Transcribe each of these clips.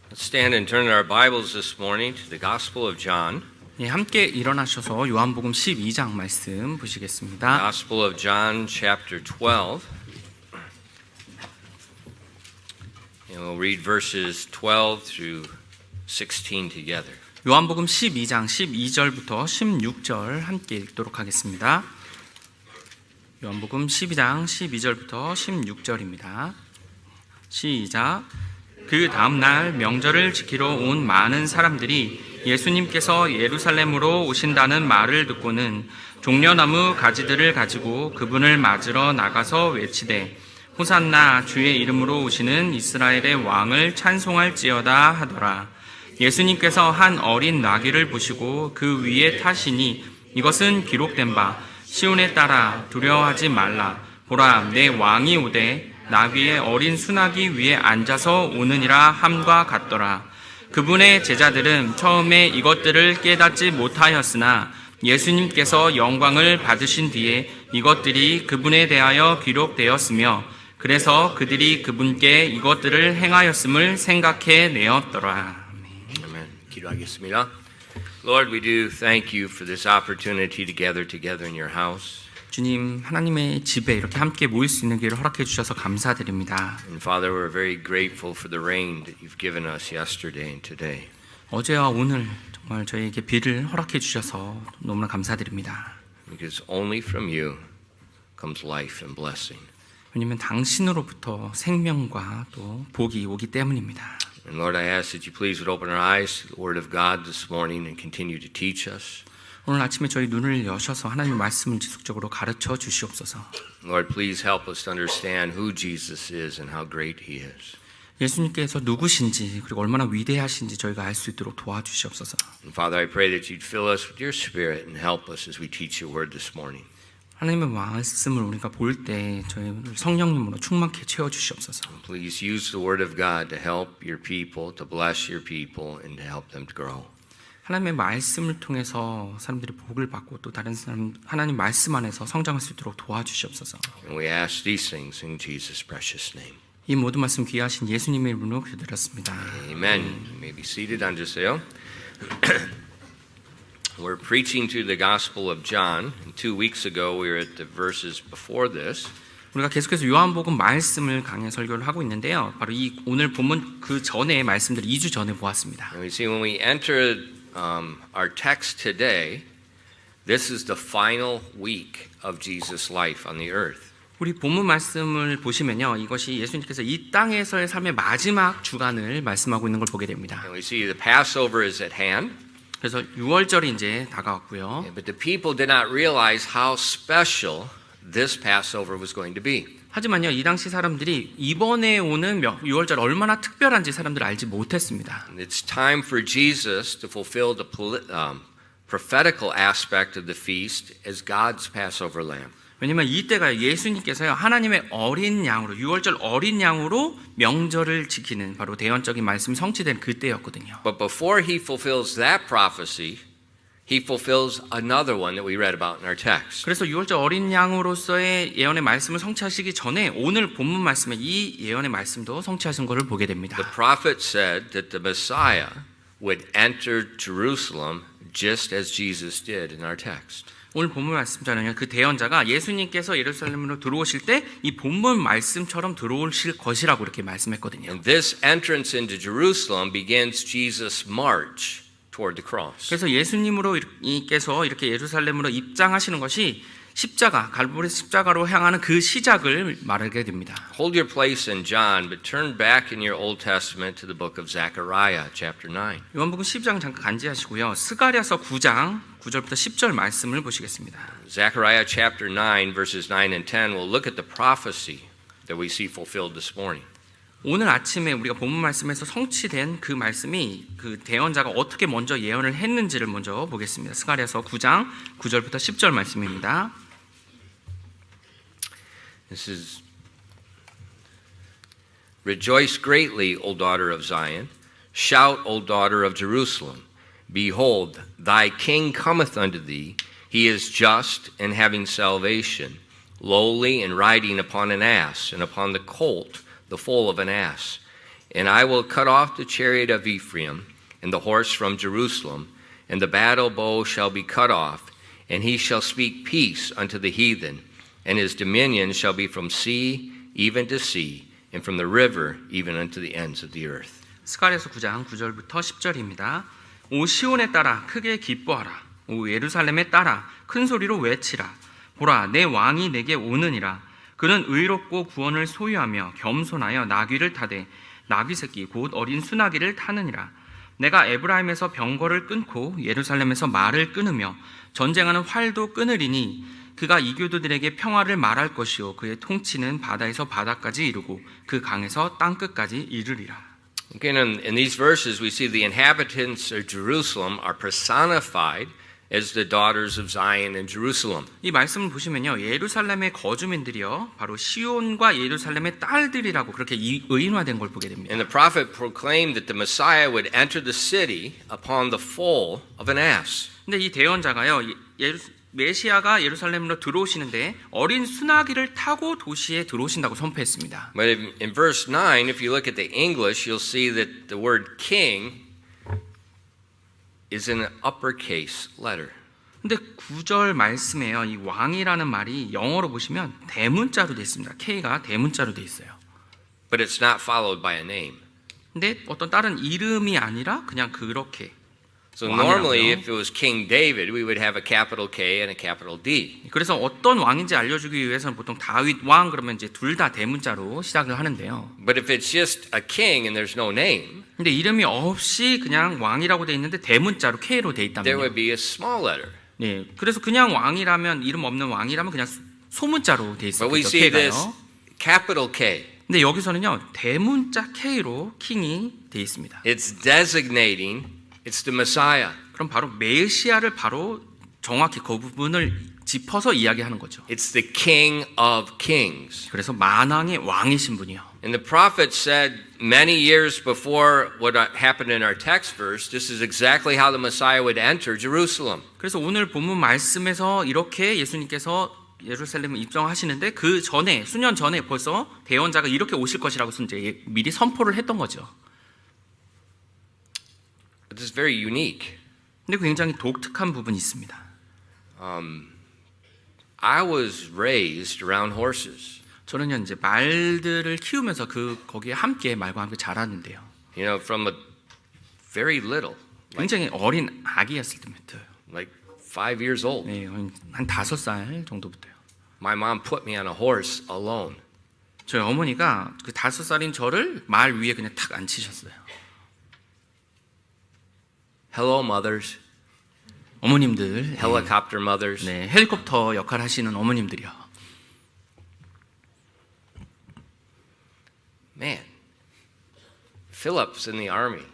Let's stand and turn our Bibles this morning to the Gospel of John. 예, 함께 일어나셔서 요한복음 12장 말씀 보시겠습니다. Gospel of John chapter 12. And we'll read verses 12 through 16 together. 요한복음 12장 12절부터 16절 함께 읽도록 하겠습니다. 요한복음 12장 12절부터 16절입니다. 시작. 그 다음 날 명절을 지키러 온 많은 사람들이 예수님께서 예루살렘으로 오신다는 말을 듣고는 종려나무 가지들을 가지고 그분을 맞으러 나가서 외치되 호산나 주의 이름으로 오시는 이스라엘의 왕을 찬송할지어다 하더라. 예수님께서 한 어린 나귀를 보시고 그 위에 타시니 이것은 기록된 바 시온에 따라 두려워하지 말라. 보라 내 왕이 오되 나귀의 어린 수나기 위에 앉아서 오느니라 함과 같더라. 그분의 제자들은 처음에 이것들을 깨닫지 못하였으나 예수님께서 영광을 받으신 뒤에 이것들이 그분에 대하여 기록되었으며 그래서 그들이 그분께 이것들을 행하였음을 생각해 내었더라. 아멘. 기도하겠습니다. Lord, we do thank you for this opportunity to gather together in your house. 주님, 하나님의 집에 이렇게 함께 모일 수 있는 기회를 허락해 주셔서 감사드립니다. And Father, we're very grateful for the rain that you've given us yesterday and today. 어제와 오늘 정말 저희에게 비를 허락해 주셔서 너무나 감사드립니다. Because only from you comes life and blessing. 왜냐하면 당신으로부터 생명과 또 복이 오기 때문입니다. And Lord, I ask that you please would open our eyes to the Word of God this morning and continue to teach us. 오늘 아침에 저희 눈을 여셔서 하나님의 말씀을 지속적으로 가르쳐 주시옵소서. Lord, please help us to understand who Jesus is and how great He is. 예수님께서 누구신지 그리고 얼마나 위대하신지 저희가 알 수 있도록 도와주시옵소서. And Father, I pray that you'd fill us with your Spirit and help us as we teach your Word this morning. 하나님의 말씀을 우리가 볼 때 저희 성령님으로 충만케 채워 주시옵소서. Please use the Word of God to help your people, to bless your people, and to help them to grow. 하나님의 말씀을 통해서 사람들이 복을 받고 또 다른 사람 하나님 말씀 안에서 성장할 수 있도록 도와주시옵소서. And we ask these things in Jesus' precious name. 이 모든 말씀 귀하신 예수님의 이름으로 기도드렸습니다. Amen. You may be seated. 앉으세요. We're preaching through the Gospel of John. 2 weeks ago, we were at the verses before this. 우리가 계속해서 요한복음 말씀을 강해 설교를 하고 있는데요. 바로 이 오늘 본문 그 전에 말씀들 2주 전에 보았습니다. And we see when we enter our text today, this is the final week of Jesus' life on the earth. 우리 본문 말씀을 보시면요, 이것이 예수님께서 이 땅에서의 삶의 마지막 주간을 말씀하고 있는 걸 보게 됩니다. And we see the Passover is at hand. 그래서 6월절이 이제 다가왔고요. But the people did not realize how special this Passover was going to be. 하지만요, 이 당시 사람들이 이번에 오는 6월절 얼마나 특별한지 사람들이 알지 못했습니다. It's time for Jesus to fulfill the prophetical aspect of the feast as God's Passover lamb. 왜냐하면 이때가 예수님께서요 하나님의 어린 양으로 6월절 어린 양으로 명절을 지키는 바로 대언적인 말씀이 성취된 그때였거든요. But before he fulfills that prophecy, he fulfills another one that we read about in our text. 그래서 6월절 어린 양으로서의 예언의 말씀을 성취하시기 전에 오늘 본문 말씀에 이 예언의 말씀도 성취하신 것을 보게 됩니다. The prophet said that the Messiah would enter Jerusalem just as Jesus did in our text. 오늘 본문 말씀자는요, 그 대언자가 예수님께서 예루살렘으로 들어오실 때 이 본문 말씀처럼 들어오실 것이라고 이렇게 말씀했거든요. And this entrance into Jerusalem begins Jesus' march toward the cross. 그래서 예수님으로께서 이렇게 예루살렘으로 입장하시는 것이 십자가, 갈보리 십자가로 향하는 그 시작을 말하게 됩니다. Hold your place in John, but turn back in your Old Testament to the book of Zechariah, chapter 9. 요한복음 12장 잠깐 간지하시고요. 스가랴서 9장 9절부터 10절 말씀을 보시겠습니다. Zechariah chapter 9, verses 9 and 10, we'll look at the prophecy that we see fulfilled this morning. 오늘 아침에 우리가 본문 말씀에서 성취된 그 말씀이 그 대언자가 어떻게 먼저 예언을 했는지를 먼저 보겠습니다. 스가랴서 9장 9절부터 10절 말씀입니다. This is, Rejoice greatly, O daughter of Zion. Shout, O daughter of Jerusalem. Behold, thy king cometh unto thee. He is just and having salvation, lowly and riding upon an ass, and upon the colt, the foal of an ass. And I will cut off the chariot of Ephraim and the horse from Jerusalem, and the battle bow shall be cut off, and he shall speak peace unto the heathen, and his dominion shall be from sea even to sea, and from the river even unto the ends of the earth. 스가랴서 9장 9절부터 10절입니다. 오 시온에 따라 크게 기뻐하라. 오 예루살렘에 따라 큰 소리로 외치라. 보라 내 왕이 내게 오느니라. 그는 의롭고 구원을 소유하며 겸손하여 나귀를 타되 나귀 새끼 곧 어린 수나귀를 타느니라. 내가 에브라임에서 병거를 끊고 예루살렘에서 말을 끊으며 전쟁하는 활도 끊으리니 그가 이교도들에게 평화를 말할 것이요 그의 통치는 바다에서 바다까지 이르고 그 강에서 땅끝까지 이르리라. Again, in these verses, we see the inhabitants of Jerusalem are personified as the daughters of Zion and Jerusalem. 이 말씀을 보시면요, 예루살렘의 거주민들이요, 바로 시온과 예루살렘의 딸들이라고 그렇게 의인화된 걸 보게 됩니다. And the prophet proclaimed that the Messiah would enter the city upon the foal of an ass. 근데 이 대언자가요, 메시아가 예루살렘으로 들어오시는데 어린 수나귀를 타고 도시에 들어오신다고 선포했습니다. But in verse 9, if you look at the English, you'll see that the word king is in an uppercase letter. 근데 9절 말씀에요, 이 왕이라는 말이 영어로 보시면 대문자로 되어 있습니다. K가 대문자로 되어 있어요. But it's not followed by a name. 근데 어떤 다른 이름이 아니라 그냥 그렇게. So normally, if it was King David, we would have a capital K and a capital D. 그래서 어떤 왕인지 알려주기 위해서는 보통 다윗 왕 그러면 이제 둘 다 대문자로 시작을 하는데요. But if it's just a king and there's no name, 근데 이름이 없이 그냥 왕이라고 돼 있는데 대문자로 K로 돼 there 있다면요. would be a small letter. 네, 그래서 그냥 왕이라면 이름 없는 왕이라면 그냥 소문자로 돼 But we 있었겠죠. see this K가요. capital K. 근데 여기서는요 대문자 K로 킹이 돼 있습니다. It's designating it's the Messiah. 그럼 바로 메시아를 바로 정확히 그 부분을 짚어서 이야기하는 거죠. It's the King of Kings. 그래서 만왕의 왕이신 분이요. And the prophet said many years before what happened in our text verse, this is exactly how the Messiah would enter Jerusalem. 그래서 오늘 본문 말씀에서 이렇게 예수님께서 예루살렘을 입성하시는데 그 전에 수년 전에 벌써 대언자가 이렇게 오실 것이라고 이제 미리 선포를 했던 거죠. But this is very unique. 근데 굉장히 독특한 부분이 있습니다. I was raised around horses. 저는요 이제 말들을 키우면서 거기에 함께 말과 함께 자랐는데요. You know, from a very little, 굉장히 어린 아기였을 때부터요. like 5 years old. 네, 한 5살 정도부터요. My mom put me on a horse alone. 저희 어머니가 그 5살인 저를 말 위에 그냥 탁 앉히셨어요. Hello, mothers. 어머님들, Helicopter mothers. 네, 헬리콥터 역할 하시는 어머님들이요. Man, Philip's in the army.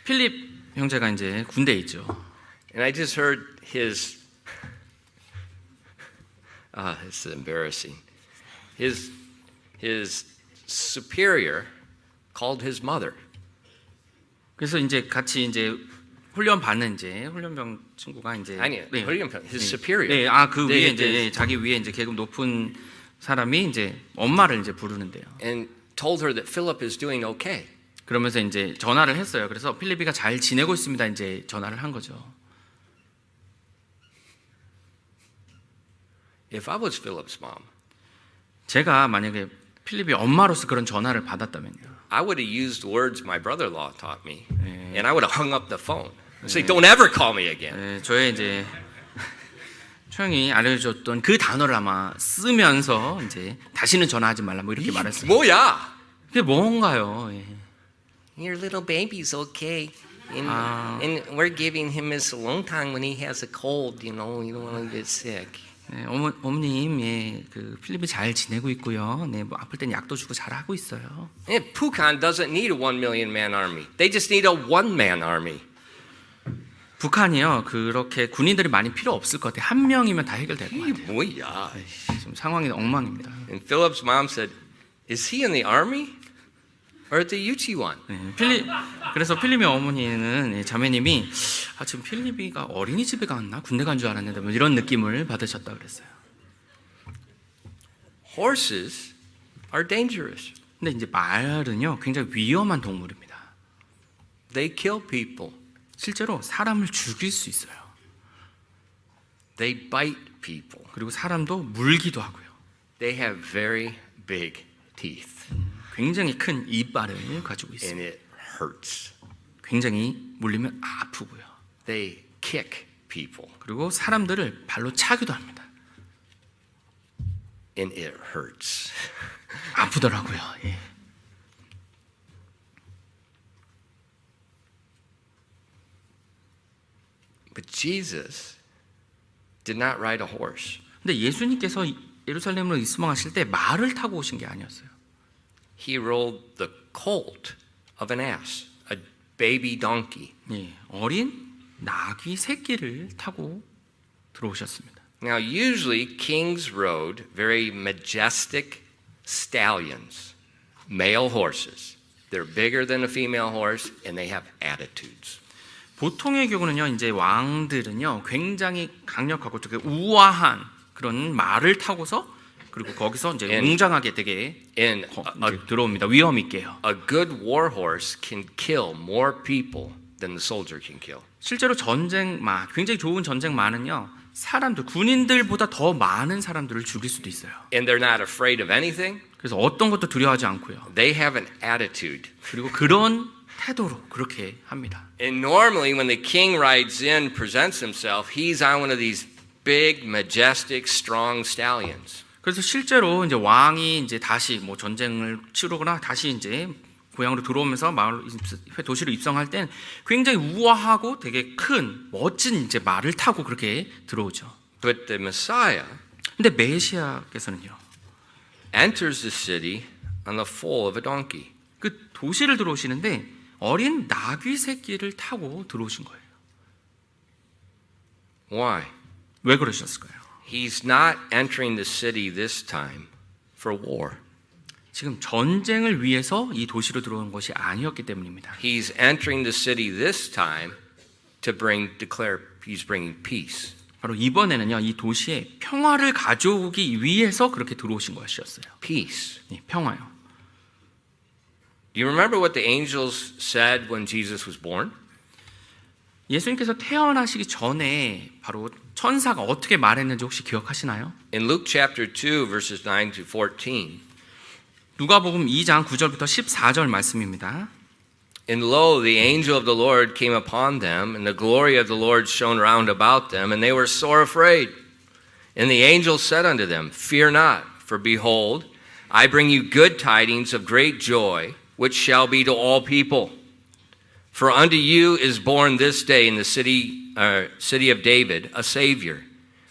필립 형제가 이제 군대에 있죠. And I just heard his, this is embarrassing. His superior called his mother. 그래서 이제 같이 이제 훈련 받는 이제 훈련병 친구가 이제 아니요, 네, 훈련병, his superior. 네, 그 네, 위에 네, 이제 네. 자기 위에 이제 계급 높은 사람이 이제 엄마를 이제 부르는데요. And told her that Philip is doing okay. 그러면서 이제 전화를 했어요. 그래서 필립이가 잘 지내고 있습니다. 이제 전화를 한 거죠. If I was Philip's mom, 제가 만약에 필립이 엄마로서 그런 전화를 받았다면요. I would have used words my brother-in-law taught me, and I would have hung up the phone and say, "Don't ever call me again." 네, 저의 이제 형이 알려줬던 그 단어를 아마 쓰면서 이제 다시는 전화하지 말라 뭐 이렇게 말했어요. 뭐야? 그게 뭔가요? 예. Your little baby's okay. And we're giving him his alone time when he has a cold, you know, you don't want to get sick. 네, 어머님, 예, 그 필립이 잘 지내고 있고요. 네, 뭐 아플 땐 약도 주고 잘 하고 있어요. And Pukan doesn't need a 1 million man army. They just need a one-man army. 북한이요, 그렇게 군인들이 많이 필요 없을 것 같아요. 한 명이면 다 해결될 것 이게 같아요. 뭐야? 지금 상황이 엉망입니다. And Philip's mom said, "Is he in the army or at the Yuchiwan?" 네, 그래서 필립의 어머니는 예, 자매님이 지금 필립이가 어린이집에 갔나 군대 간 줄 알았는데 뭐 이런 느낌을 받으셨다 그랬어요. Horses are dangerous. 근데 이제 말은요 굉장히 위험한 동물입니다. They kill people. 실제로 사람을 죽일 수 있어요. They bite people. 그리고 사람도 물기도 하고요. They have very big teeth. 굉장히 큰 이빨을 가지고 And 있습니다. it hurts. 굉장히 물리면 아프고요. They kick people. 그리고 사람들을 발로 차기도 합니다. And it hurts. 아프더라고요. 예. But Jesus did not ride a horse. 근데 예수님께서 예루살렘으로 입성하실 때 말을 타고 오신 게 아니었어요. He rode the colt of an ass, a baby donkey. 예, 어린 나귀 새끼를 타고 들어오셨습니다. Now, usually kings rode very majestic stallions, male horses. They're bigger than a female horse and they have attitudes. 보통의 경우는요, 이제 왕들은요, 굉장히 강력하고 되게 우아한 그런 말을 타고서 그리고 거기서 이제 웅장하게 되게 And 이제 들어옵니다. 위험 있게요. a good war horse can kill more people than the soldier can kill. 실제로 전쟁마, 굉장히 좋은 전쟁마는요, 사람들, 군인들보다 더 많은 사람들을 죽일 수도 있어요. And they're not afraid of anything. 그래서 어떤 것도 두려워하지 않고요. They have an attitude. 그리고 그런 태도로 그렇게 합니다. And normally when the king rides in, presents himself, he's on one of these big, majestic, strong stallions. 그래서 실제로 이제 왕이 이제 다시 뭐 전쟁을 치르거나 다시 이제 고향으로 들어오면서 마을 도시로 입성할 땐 굉장히 우아하고 되게 큰 멋진 이제 말을 타고 그렇게 들어오죠. But the Messiah 근데 메시아께서는요, enters the city on the foal of a donkey. 그 도시를 들어오시는데 어린 나귀 새끼를 타고 들어오신 거예요. Why? 왜 그러셨을까요? He's not entering the city this time for war. 지금 전쟁을 위해서 이 도시로 들어온 것이 아니었기 때문입니다. He's entering the city this time to he's bringing peace. 바로 이번에는요, 이 도시에 평화를 가져오기 위해서 그렇게 들어오신 것이었어요. Peace. 네, 평화요. Do you remember what the angels said when Jesus was born? 예수님께서 태어나시기 전에 바로 천사가 어떻게 말했는지 혹시 기억하시나요? In Luke chapter 2 verses 9 to 14, 누가복음 2장 9절부터 14절 말씀입니다. and lo, the angel of the Lord came upon them, and the glory of the Lord shone round about them, and they were sore afraid. And the angel said unto them, Fear not, for behold, I bring you good tidings of great joy, which shall be to all people. For unto you is born this day in the city of David a Savior,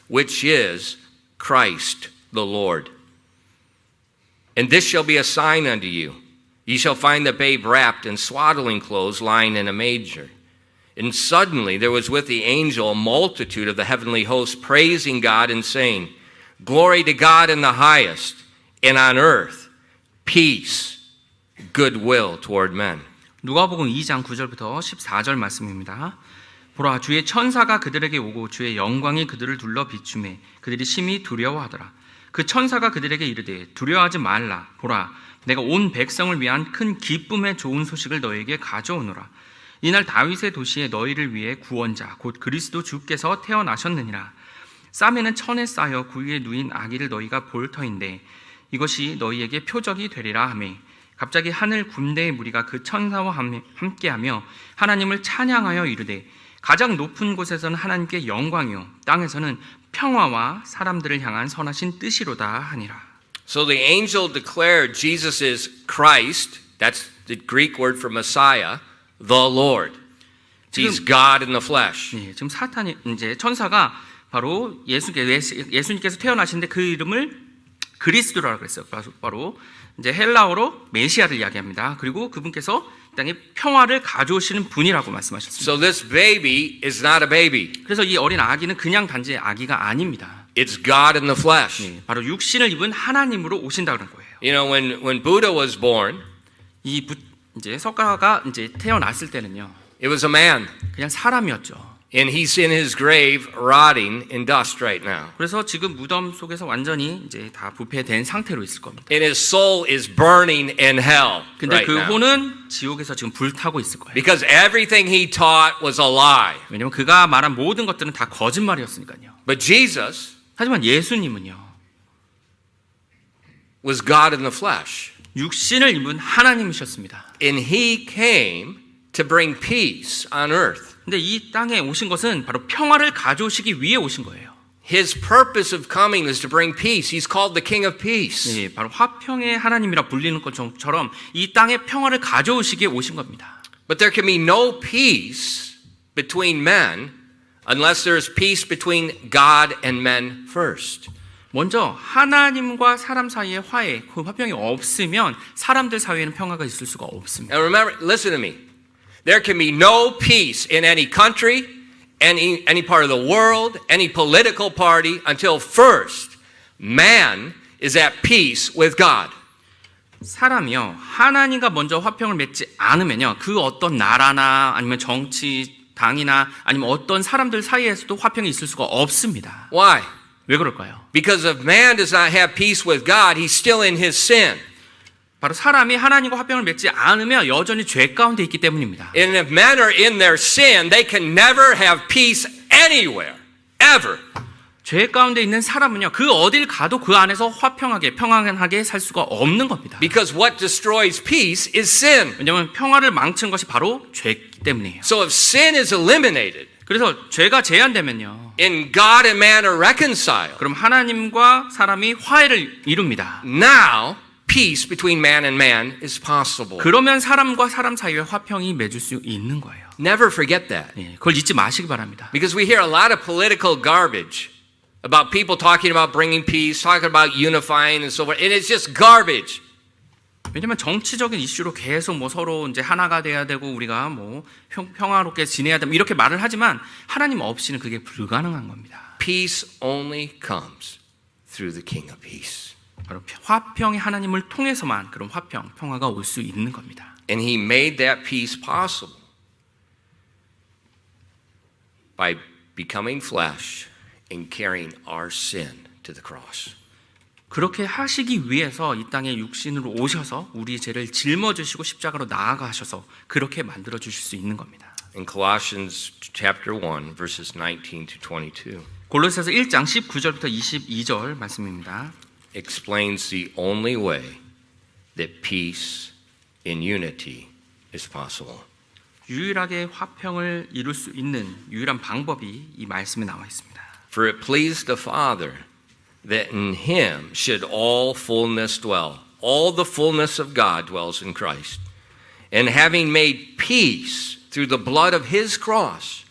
which is Christ the Lord. And this shall be a sign unto you. Ye shall find the babe wrapped in swaddling clothes, lying in a manger. And suddenly there was with the angel a multitude of the heavenly hosts, praising God and saying, Glory to God in the highest, and on earth peace, goodwill toward men. 누가복음 2장 9절부터 14절 말씀입니다. 보라, 주의 천사가 그들에게 오고 주의 영광이 그들을 둘러 비추매 그들이 심히 두려워하더라. 그 천사가 그들에게 이르되 두려워하지 말라. 보라, 내가 온 백성을 위한 큰 기쁨의 좋은 소식을 너희에게 가져오노라. 이날 다윗의 도시에 너희를 위해 구원자 곧 그리스도 주께서 태어나셨느니라. 쌈에는 천에 쌓여 구유에 누인 아기를 너희가 볼 터인데 이것이 너희에게 표적이 되리라 하매 갑자기 하늘 군대의 무리가 그 천사와 함께하며 하나님을 찬양하여 이르되 가장 높은 곳에서는 하나님께 영광이요 땅에서는 평화와 사람들을 향한 선하신 뜻이로다 하니라. So the angel declared Jesus is Christ, that's the Greek word for Messiah, the Lord. He's God in the flesh. 네, 지금 사탄이 이제 천사가 바로 예수님께서 태어나신데 그 이름을 그리스도라고 그랬어요. 바로 이제 헬라어로 메시아를 이야기합니다. 그리고 그분께서 이 땅에 평화를 가져오시는 분이라고 말씀하셨습니다. So this baby is not a baby. 그래서 이 어린 아기는 그냥 단지 아기가 아닙니다. It's God in the flesh. 네, 바로 육신을 입은 하나님으로 오신다는 거예요. You know, when Buddha was born, 이제 석가가 이제 태어났을 때는요, it was a man. 그냥 사람이었죠. And he's in his grave rotting in dust right now. 그래서 지금 무덤 속에서 완전히 이제 다 부패된 상태로 있을 겁니다. And his soul is burning in hell 근데 right 그 now. 혼은 지옥에서 지금 불타고 있을 거예요. Because everything he taught was a lie. 왜냐면 그가 말한 모든 것들은 다 거짓말이었으니까요. But Jesus 하지만 예수님은요. was God in the flesh. 육신을 입은 하나님이셨습니다. And he came to bring peace on earth. 근데 이 땅에 오신 것은 바로 평화를 가져오시기 위해 오신 거예요. His purpose of coming is to bring peace. He's called the King of Peace. 네, 바로 화평의 하나님이라 불리는 것처럼 이 땅에 평화를 가져오시기에 오신 겁니다. But there can be no peace between men unless there is peace between God and men first. 먼저 하나님과 사람 사이의 화해, 그 화평이 없으면 사람들 사이에는 평화가 있을 수가 없습니다. And remember, listen to me. There can be no peace in any country, any part of the world, any political party until first man is at peace with God. 사람이요, 하나님과 먼저 화평을 맺지 않으면요, 그 어떤 나라나 아니면 정치, 당이나 아니면 어떤 사람들 사이에서도 화평이 있을 수가 없습니다. Why? 왜 그럴까요? Because if man does not have peace with God, he's still in his sin. 바로 사람이 하나님과 화평을 맺지 않으면 여전히 죄 가운데 있기 때문입니다. And if men are in their sin, they can never have peace anywhere, ever. 죄 가운데 있는 사람은요, 그 어딜 가도 그 안에서 화평하게, 평안하게 살 수가 없는 겁니다. Because what destroys peace is sin. 왜냐하면 평화를 망치는 것이 바로 죄이기 때문이에요. So if sin is eliminated 그래서 죄가 제한되면요, and God and man are reconciled, 그럼 하나님과 사람이 화해를 이룹니다. now peace between man and man is possible. 그러면 사람과 사람 사이에 화평이 맺을 수 있는 거예요. Never forget that. 예, 그걸 잊지 마시기 바랍니다. Because we hear a lot of political garbage about people talking about bringing peace, talking about unifying and so forth, and it's just garbage. 왜냐면 정치적인 이슈로 계속 뭐 서로 이제 하나가 돼야 되고 우리가 뭐 평화롭게 지내야 되고 이렇게 말을 하지만 하나님 없이는 그게 불가능한 겁니다. Peace only comes through the King of Peace. 바로 화평의 하나님을 통해서만 그런 화평, 평화가 올 수 있는 겁니다. And he made that peace possible by becoming flesh and carrying our sin to the cross. 그렇게 하시기 위해서 이 땅에 육신으로 오셔서 우리 죄를 짊어지시고 십자가로 나아가셔서 그렇게 만들어 주실 수 있는 겁니다. In Colossians chapter 1 verses 19 to 22 골로새서 1장 19절부터 22절 말씀입니다. explains the only way that peace in unity is possible. 유일하게 화평을 이룰 수 있는 유일한 방법이 이 말씀에 나와 있습니다. For it pleased the Father that in him should all fullness dwell. All the fullness of God dwells in Christ. And having made peace through the blood of his cross,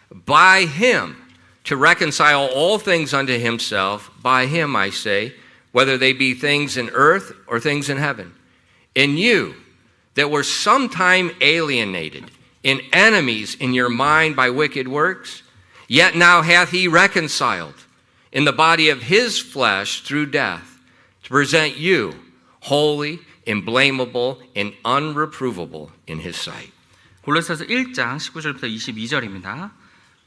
by him to reconcile all things unto himself, by him I say, whether they be things in earth or things in heaven. In you that were sometime alienated, and enemies in your mind by wicked works, yet now hath he reconciled in the body of his flesh through death, to present you holy and blamable and unreprovable in his sight. 골로새서 1장 19절부터 22절입니다.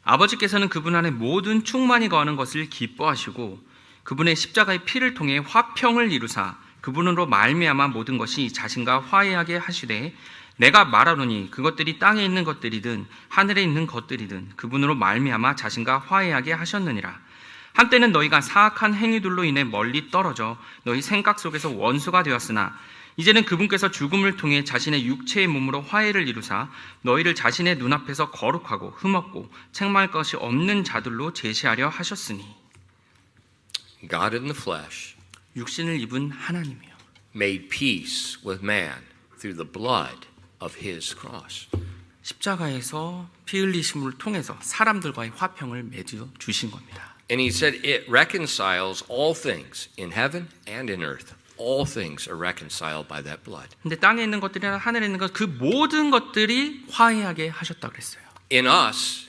아버지께서는 그분 안에 모든 충만히 거하는 것을 기뻐하시고 그분의 십자가의 피를 통해 화평을 이루사 그분으로 말미암아 모든 것이 자신과 화해하게 하시되 내가 말하노니 그것들이 땅에 있는 것들이든 하늘에 있는 것들이든 그분으로 말미암아 자신과 화해하게 하셨느니라. 한때는 너희가 사악한 행위들로 인해 멀리 떨어져 너희 생각 속에서 원수가 되었으나 이제는 그분께서 죽음을 통해 자신의 육체의 몸으로 화해를 이루사 너희를 자신의 눈앞에서 거룩하고 흠없고 책망할 것이 없는 자들로 제시하려 하셨으니. God in the flesh 육신을 입은 하나님이요 made peace with man through the blood of his cross. 십자가에서 피 흘리심을 통해서 사람들과의 화평을 맺어 주신 겁니다. And he said it reconciles all things in heaven and in earth. All things are reconciled by that blood. 근데 땅에 있는 것들이나 하늘에 있는 것 그 모든 것들이 화해하게 하셨다고 그랬어요. In us,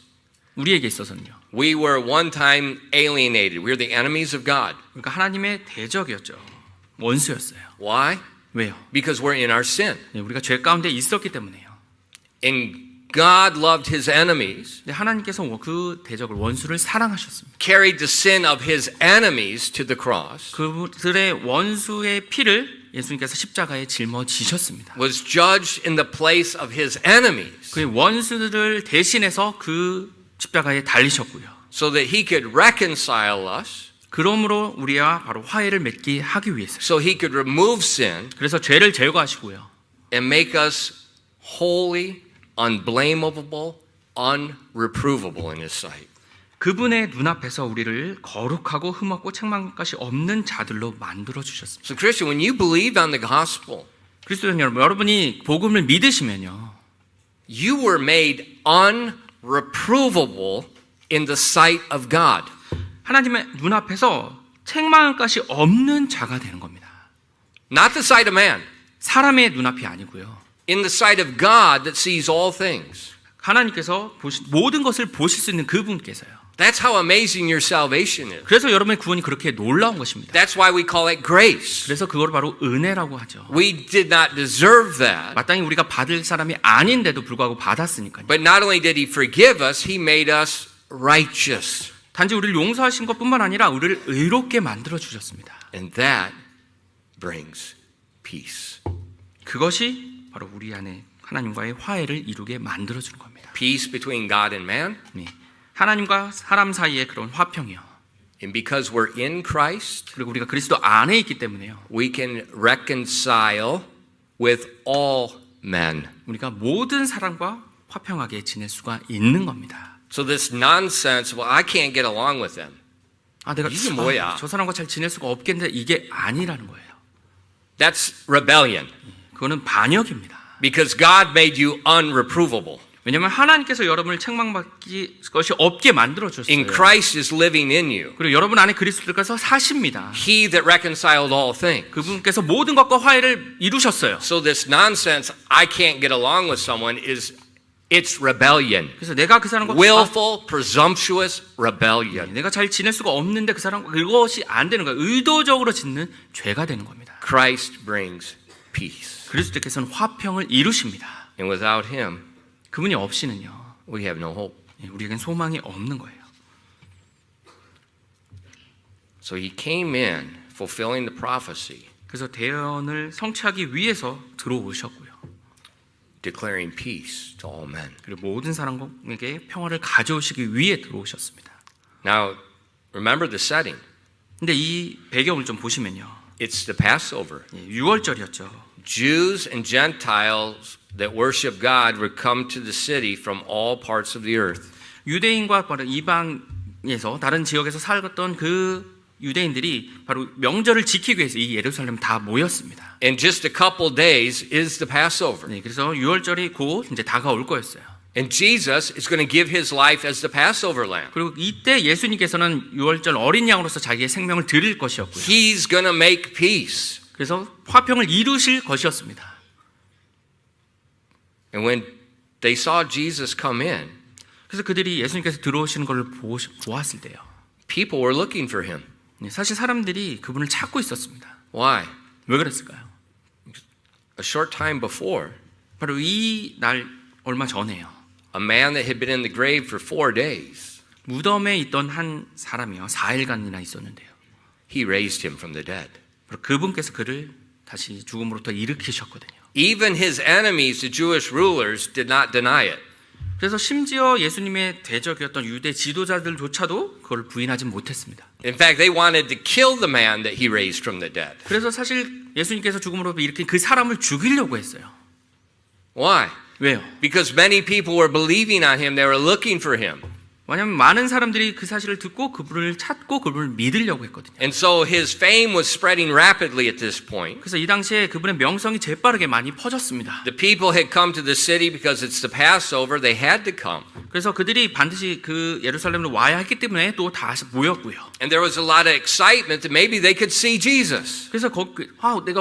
우리에게 있어서는요. we were one time alienated. We were the enemies of God. 그러니까 하나님의 대적이었죠. 원수였어요. Why? 왜요? Because we're in our sin. 우리가 죄 가운데 있었기 때문에요. And God loved his enemies, 근데 하나님께서 그 대적을 원수를 사랑하셨습니다. carried the sin of his enemies to the cross, 그들의 원수의 피를 예수님께서 십자가에 짊어지셨습니다. was judged in the place of his enemies, 그의 원수들을 대신해서 그 십자가에 달리셨고요. so that he could reconcile us, 그러므로 우리와 바로 화해를 맺게 하기 위해서. so he could remove sin 그래서 죄를 제거하시고요. and make us holy, unblameable, unreprovable in his sight. 그분의 눈앞에서 우리를 거룩하고 흠없고 책망할 것이 없는 자들로 만들어 주셨습니다. So Christian, when you believe on the gospel, 그리스도인 여러분, 여러분이 복음을 믿으시면요. you were made unreprovable in the sight of God. 하나님의 눈앞에서 책망할 것이 없는 자가 되는 겁니다. Not the sight of man, 사람의 눈앞이 아니고요. in the sight of God that sees all things. 하나님께서 모든 것을 보실 수 있는 그분께서요. That's how amazing your salvation is. 그래서 여러분의 구원이 그렇게 놀라운 것입니다. That's why we call it grace. 그래서 그걸 바로 은혜라고 하죠. We did not deserve that, 마땅히 우리가 받을 사람이 아닌데도 불구하고 받았으니까요. but not only did he forgive us, he made us righteous. 단지 우리를 용서하신 것뿐만 아니라 우리를 의롭게 만들어 주셨습니다. And that brings peace. 그것이 바로 우리 안에 하나님과의 화해를 이루게 만들어 주는 겁니다. Peace between God and man. 네. 하나님과 사람 사이의 그런 화평이요. And because we're in Christ, 그리고 우리가 그리스도 안에 있기 때문에요. we can reconcile with all men. 우리가 모든 사람과 화평하게 지낼 수가 있는 겁니다. So this nonsense, well, I can't get along with them. 내가 이게 뭐야? 저 사람과 잘 지낼 수가 없겠는데 이게 아니라는 거예요. That's rebellion. 그거는 반역입니다. Because God made you unreprovable. 왜냐하면 하나님께서 여러분을 책망받기 것이 없게 만들어 주셨어요. In Christ is living in you. 그리고 여러분 안에 그리스도께서 사십니다. He that reconciled all things. 그분께서 모든 것과 화해를 이루셨어요. So this nonsense, I can't get along with someone, it's rebellion. 그래서 내가 그 사람과 Willful, presumptuous rebellion. 내가 잘 지낼 수가 없는데 그 사람과 그것이 안 되는 거예요. 의도적으로 짓는 죄가 되는 겁니다. Christ brings peace. 그리스도께서는 화평을 이루십니다. And without him, 그분이 없이는요. we have no hope. 우리에겐 소망이 없는 거예요. So he came in fulfilling the prophecy, 그래서 대언을 성취하기 위해서 들어오셨고요. declaring peace to all men. 그리고 모든 사람에게 평화를 가져오시기 위해 들어오셨습니다. Now, remember the setting. 근데 이 배경을 좀 보시면요. It's the Passover. 6월절이었죠. Jews and Gentiles that worship God would come to the city from all parts of the earth. 유대인과 바로 이방에서 다른 지역에서 살았던 그 유대인들이 바로 명절을 지키기 위해서 이 예루살렘 다 모였습니다. In just a couple days is the Passover. 네, 그래서 6월절이 곧 이제 다가올 거였어요. And Jesus is going to give his life as the Passover lamb. 그리고 이때 예수님께서는 6월절 어린 양으로서 자기의 생명을 드릴 것이었고요. He's going to make peace. 그래서 화평을 이루실 것이었습니다. And when they saw Jesus come in, 그래서 그들이 예수님께서 들어오시는 걸 보았을 때요. people were looking for him. 네, 사실 사람들이 그분을 찾고 있었습니다. Why? 왜 그랬을까요? A short time before, 바로 이 날 얼마 전에요. a man that had been in the grave for 4 days, 무덤에 있던 한 사람이요. 4일간이나 있었는데요. he raised him from the dead. 바로 그분께서 그를 다시 죽음으로부터 일으키셨거든요. Even his enemies, the Jewish rulers, did not deny it. 그래서 심지어 예수님의 대적이었던 유대 지도자들조차도 그걸 부인하지 못했습니다. In fact, they wanted to kill the man that he raised from the dead. 그래서 사실 예수님께서 죽음으로부터 일으킨 그 사람을 죽이려고 했어요. Why? 왜요? Because many people were believing on him. They were looking for him. 왜냐하면 많은 사람들이 그 사실을 듣고 그분을 찾고 그분을 믿으려고 했거든요. And so his fame was spreading rapidly at this point. 그래서 이 당시에 그분의 명성이 재빠르게 많이 퍼졌습니다. The people had come to the city because it's the Passover. They had to come. 그래서 그들이 반드시 그 예루살렘으로 와야 했기 때문에 또 다시 모였고요. And there was a lot of excitement that maybe they could see Jesus. 그래서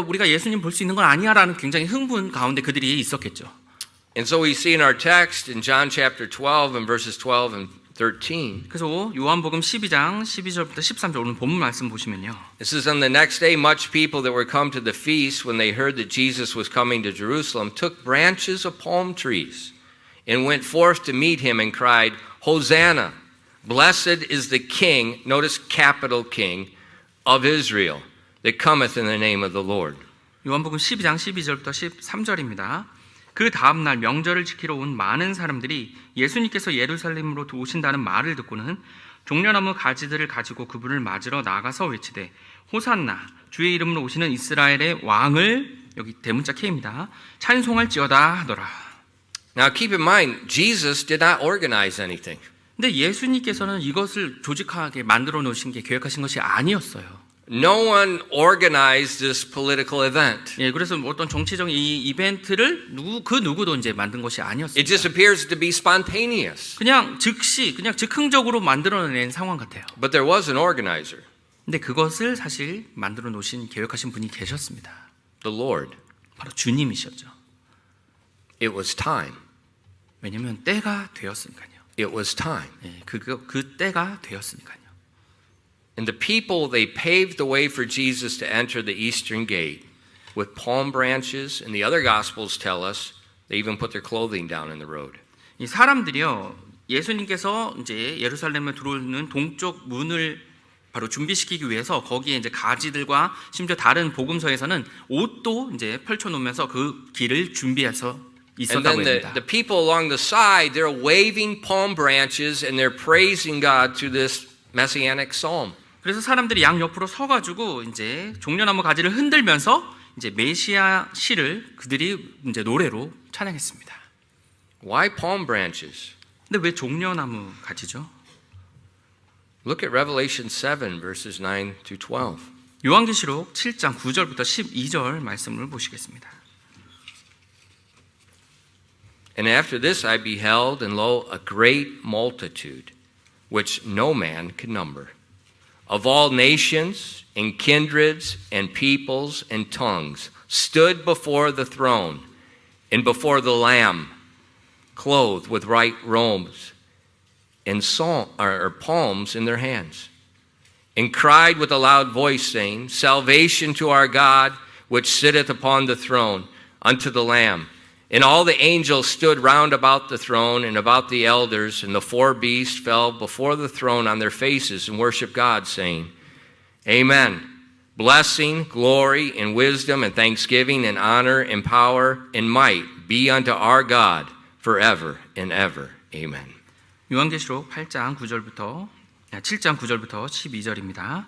우리가 예수님 볼 수 있는 건 아니야라는 굉장히 흥분 가운데 그들이 있었겠죠. And so we see in our text in John chapter 12 and verses 12 and 13. 그래서 요한복음 12장 12절부터 13절 오늘 본문 말씀 보시면요. This is on the next day, much people that were come to the feast, when they heard that Jesus was coming to Jerusalem, took branches of palm trees and went forth to meet him and cried, Hosanna, blessed is the King, notice capital King, of Israel, that cometh in the name of the Lord. 요한복음 12장 12절부터 13절입니다. 그 다음 날 명절을 지키러 온 많은 사람들이 예수님께서 예루살렘으로 오신다는 말을 듣고는 종려나무 가지들을 가지고 그분을 맞으러 나가서 외치되 호산나 주의 이름으로 오시는 이스라엘의 왕을, 여기 대문자 K입니다, 찬송할지어다 하더라. Now keep in mind, Jesus did not organize anything. 근데 예수님께서는 이것을 조직하게 만들어 놓으신 게, 계획하신 것이 아니었어요. No one organized this political event. 예, 그래서 어떤 정치적인 이 이벤트를 그 누구도 이제 만든 것이 아니었어요. It just appears to be spontaneous. 그냥 즉시, 그냥 즉흥적으로 만들어낸 상황 같아요. But there was an organizer, 근데 그것을 사실 만들어 놓으신, 계획하신 분이 계셨습니다. the Lord. 바로 주님이셨죠. It was time. 왜냐하면 때가 되었으니까요. It was time. 예, 그 때가 되었으니까요. And the people, they paved the way for Jesus to enter the eastern gate with palm branches, and the other gospels tell us they even put their clothing down in the road. 이 사람들이요, 예수님께서 이제 예루살렘에 들어오는 동쪽 문을 바로 준비시키기 위해서 거기에 이제 가지들과 심지어 다른 복음서에서는 옷도 이제 펼쳐놓으면서 그 길을 준비해서 And 있었다고 then 합니다. the people along the side, they're waving palm branches and they're praising God through this messianic psalm. 그래서 사람들이 양 옆으로 서가지고 이제 종려나무 가지를 흔들면서 이제 메시아 시를 그들이 이제 노래로 찬양했습니다. Why palm branches? 근데 왜 종려나무 가지죠? Look at Revelation 7, verses 9 to 12. 요한계시록 7장 9절부터 12절 말씀을 보시겠습니다. And after this I beheld, and lo, a great multitude, which no man could number, of all nations and kindreds and peoples and tongues, stood before the throne and before the Lamb, clothed with white robes and palms in their hands, and cried with a loud voice, saying, Salvation to our God, which sitteth upon the throne, unto the Lamb. And all the angels stood round about the throne and about the elders, and the four beasts fell before the throne on their faces and worshiped God, saying, Amen. Blessing, glory, and wisdom, and thanksgiving, and honor, and power, and might be unto our God forever and ever. Amen. 요한계시록 7장 9절부터 12절입니다.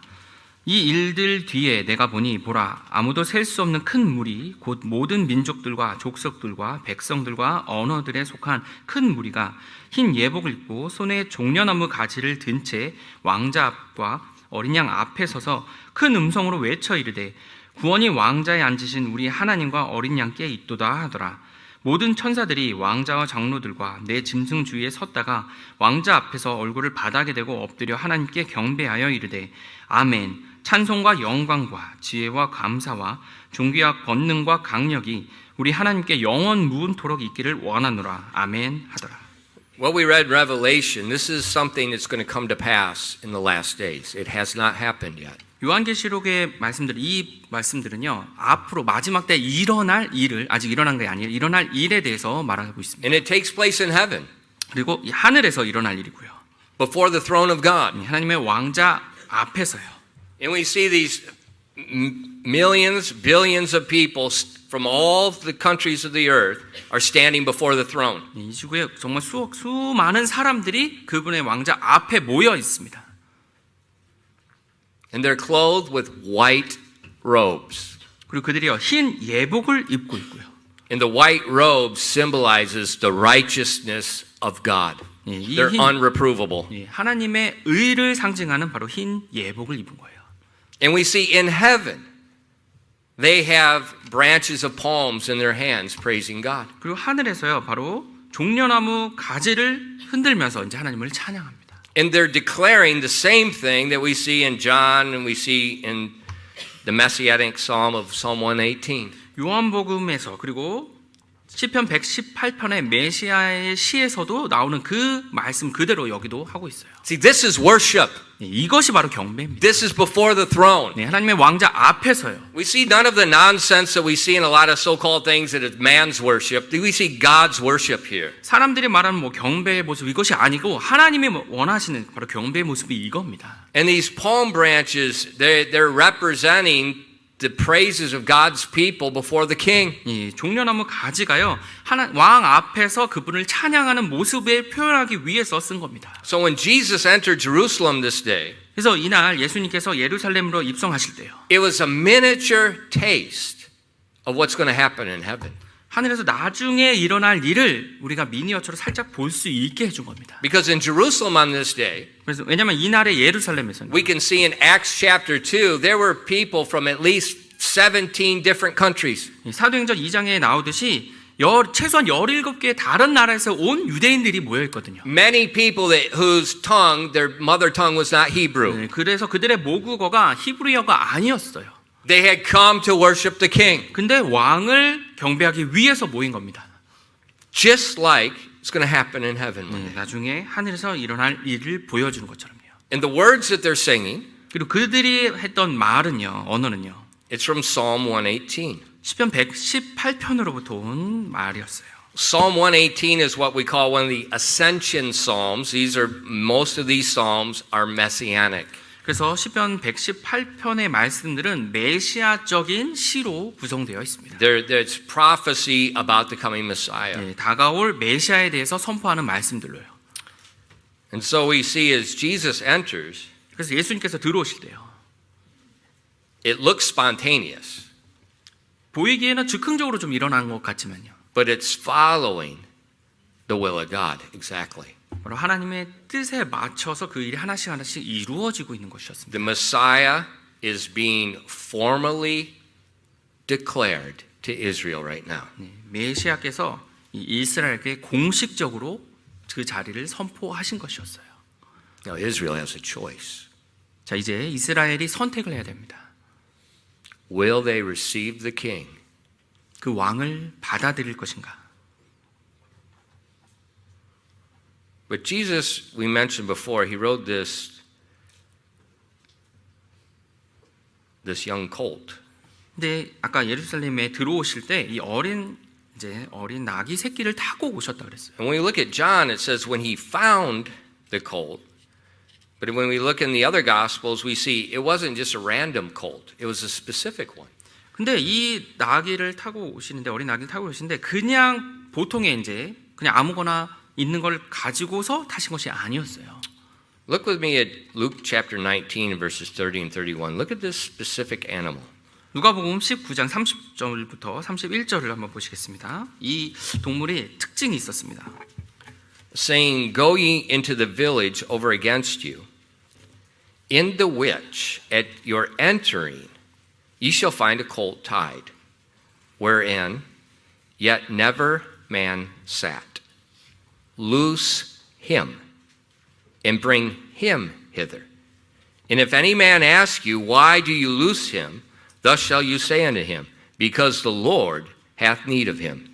이 일들 뒤에 내가 보니 보라, 아무도 셀 수 없는 큰 무리, 곧 모든 민족들과 족속들과 백성들과 언어들에 속한 큰 무리가 흰 예복을 입고 손에 종려나무 가지를 든 채 왕자 앞과 어린 양 앞에 서서 큰 음성으로 외쳐 이르되 구원이 왕자에 앉으신 우리 하나님과 어린 양께 있도다 하더라. 모든 천사들이 왕자와 장로들과 내 짐승 주위에 섰다가 왕자 앞에서 얼굴을 바닥에 대고 엎드려 하나님께 경배하여 이르되 아멘. 찬송과 영광과 지혜와 감사와 존귀와 권능과 강력이 우리 하나님께 영원 무은토록 있기를 원하노라. 아멘 하더라. What we read in Revelation, this is something that's going to come to pass in the last days. It has not happened yet. 요한계시록의 이 말씀들은요, 앞으로 마지막 때 일어날 일을, 아직 일어난 게 아니에요, 일어날 일에 대해서 말하고 있습니다. And it takes place in heaven, 그리고 이 하늘에서 일어날 일이고요, before the throne of God. 하나님의 왕자 앞에서요. And we see these millions, billions of people from all the countries of the earth are standing before the throne. 이 지구에 정말 수많은 사람들이 그분의 왕자 앞에 모여 있습니다. And they're clothed with white robes. 그리고 그들이요, 흰 예복을 입고 있고요. And the white robe symbolizes the righteousness of God. They're unreprovable. 하나님의 의를 상징하는 바로 흰 예복을 입은 거예요. And we see in heaven, they have branches of palms in their hands praising God. 그리고 하늘에서요, 바로 종려나무 가지를 흔들면서 이제 하나님을 찬양합니다. And they're declaring the same thing that we see in John and we see in the Messianic Psalm of Psalm 118. 요한복음에서 그리고 시편 118편의 메시아의 시에서도 나오는 그 말씀 그대로 여기도 하고 있어요. See, this is worship. 이것이 바로 경배입니다. This is before the throne. 네, 하나님의 왕자 앞에서요. We see none of the nonsense that we see in a lot of so-called things that is man's worship. We see God's worship here. 사람들이 말하는 뭐 경배의 모습 이것이 아니고 하나님이 원하시는 바로 경배의 모습이 이겁니다. And these palm branches, they're representing the praises of God's people before the king. 이 종려나무 가지가요. 왕 앞에서 그분을 찬양하는 모습을 표현하기 위해서 쓴 겁니다. So when Jesus entered Jerusalem this day, 그래서 이날 예수님께서 예루살렘으로 입성하실 때요. it was a miniature taste of what's going to happen in heaven. 하늘에서 나중에 일어날 일을 우리가 미니어처로 살짝 볼 수 있게 해준 겁니다. Because in Jerusalem on this day, 그래서 왜냐하면 이날의 예루살렘에서는 we can see in Acts chapter 2, there were people from at least 17 different countries. 사도행전 2장에 나오듯이 최소한 17개의 다른 나라에서 온 유대인들이 모여 있거든요. Many people whose tongue, their mother tongue was not Hebrew. 네, 그래서 그들의 모국어가 히브리어가 아니었어요. They had come to worship the king. 근데 왕을 경배하기 위해서 모인 겁니다. Just like it's going to happen in heaven. 네, 나중에 하늘에서 일어날 일을 보여주는 것처럼요. And the words that they're singing, 그리고 그들이 했던 말은요, 언어는요. it's from Psalm 118. 시편 118편으로부터 온 말이었어요. Psalm 118 is what we call one of the ascension psalms. Most of these psalms are messianic. 그래서 시편 118편의 말씀들은 메시아적인 시로 구성되어 있습니다. There's prophecy about the coming Messiah. 네, 다가올 메시아에 대해서 선포하는 말씀들로요. And so we see as Jesus enters, 그래서 예수님께서 들어오실 때요. it looks spontaneous, 보이기에는 즉흥적으로 좀 일어난 것 같지만요. but it's following the will of God exactly. 바로 하나님의 뜻에 맞춰서 그 일이 하나씩 하나씩 이루어지고 있는 것이었습니다. The Messiah is being formally declared to Israel right now. 네, 메시아께서 이 이스라엘에게 공식적으로 그 자리를 선포하신 것이었어요. Now Israel has a choice. 자, 이제 이스라엘이 선택을 해야 됩니다. Will they receive the king? 그 왕을 받아들일 것인가? But Jesus, we mentioned before, he rode this young colt. 근데 아까 예루살렘에 들어오실 때 이 어린 낙이 새끼를 타고 오셨다 그랬어요. And when we look at John, it says when he found the colt. But when we look in the other gospels, we see it wasn't just a random colt. It was a specific one. 근데 이 나귀를 타고 오시는데 어린 나귀를 타고 오시는데 그냥 보통의 그냥 아무거나 있는 걸 가지고서 타신 것이 아니었어요. Look with me at Luke chapter 19 verses 30 and 31. Look at this specific animal. 누가복음 19장 30절부터 31절을 한번 보시겠습니다. 이 동물이 특징이 있었습니다. Saying, Go ye into the village over against you, in the which at your entering ye shall find a colt tied, wherein yet never man sat. Loose him, and bring him hither. And if any man ask you, Why do you loose him? Thus shall you say unto him, Because the Lord hath need of him.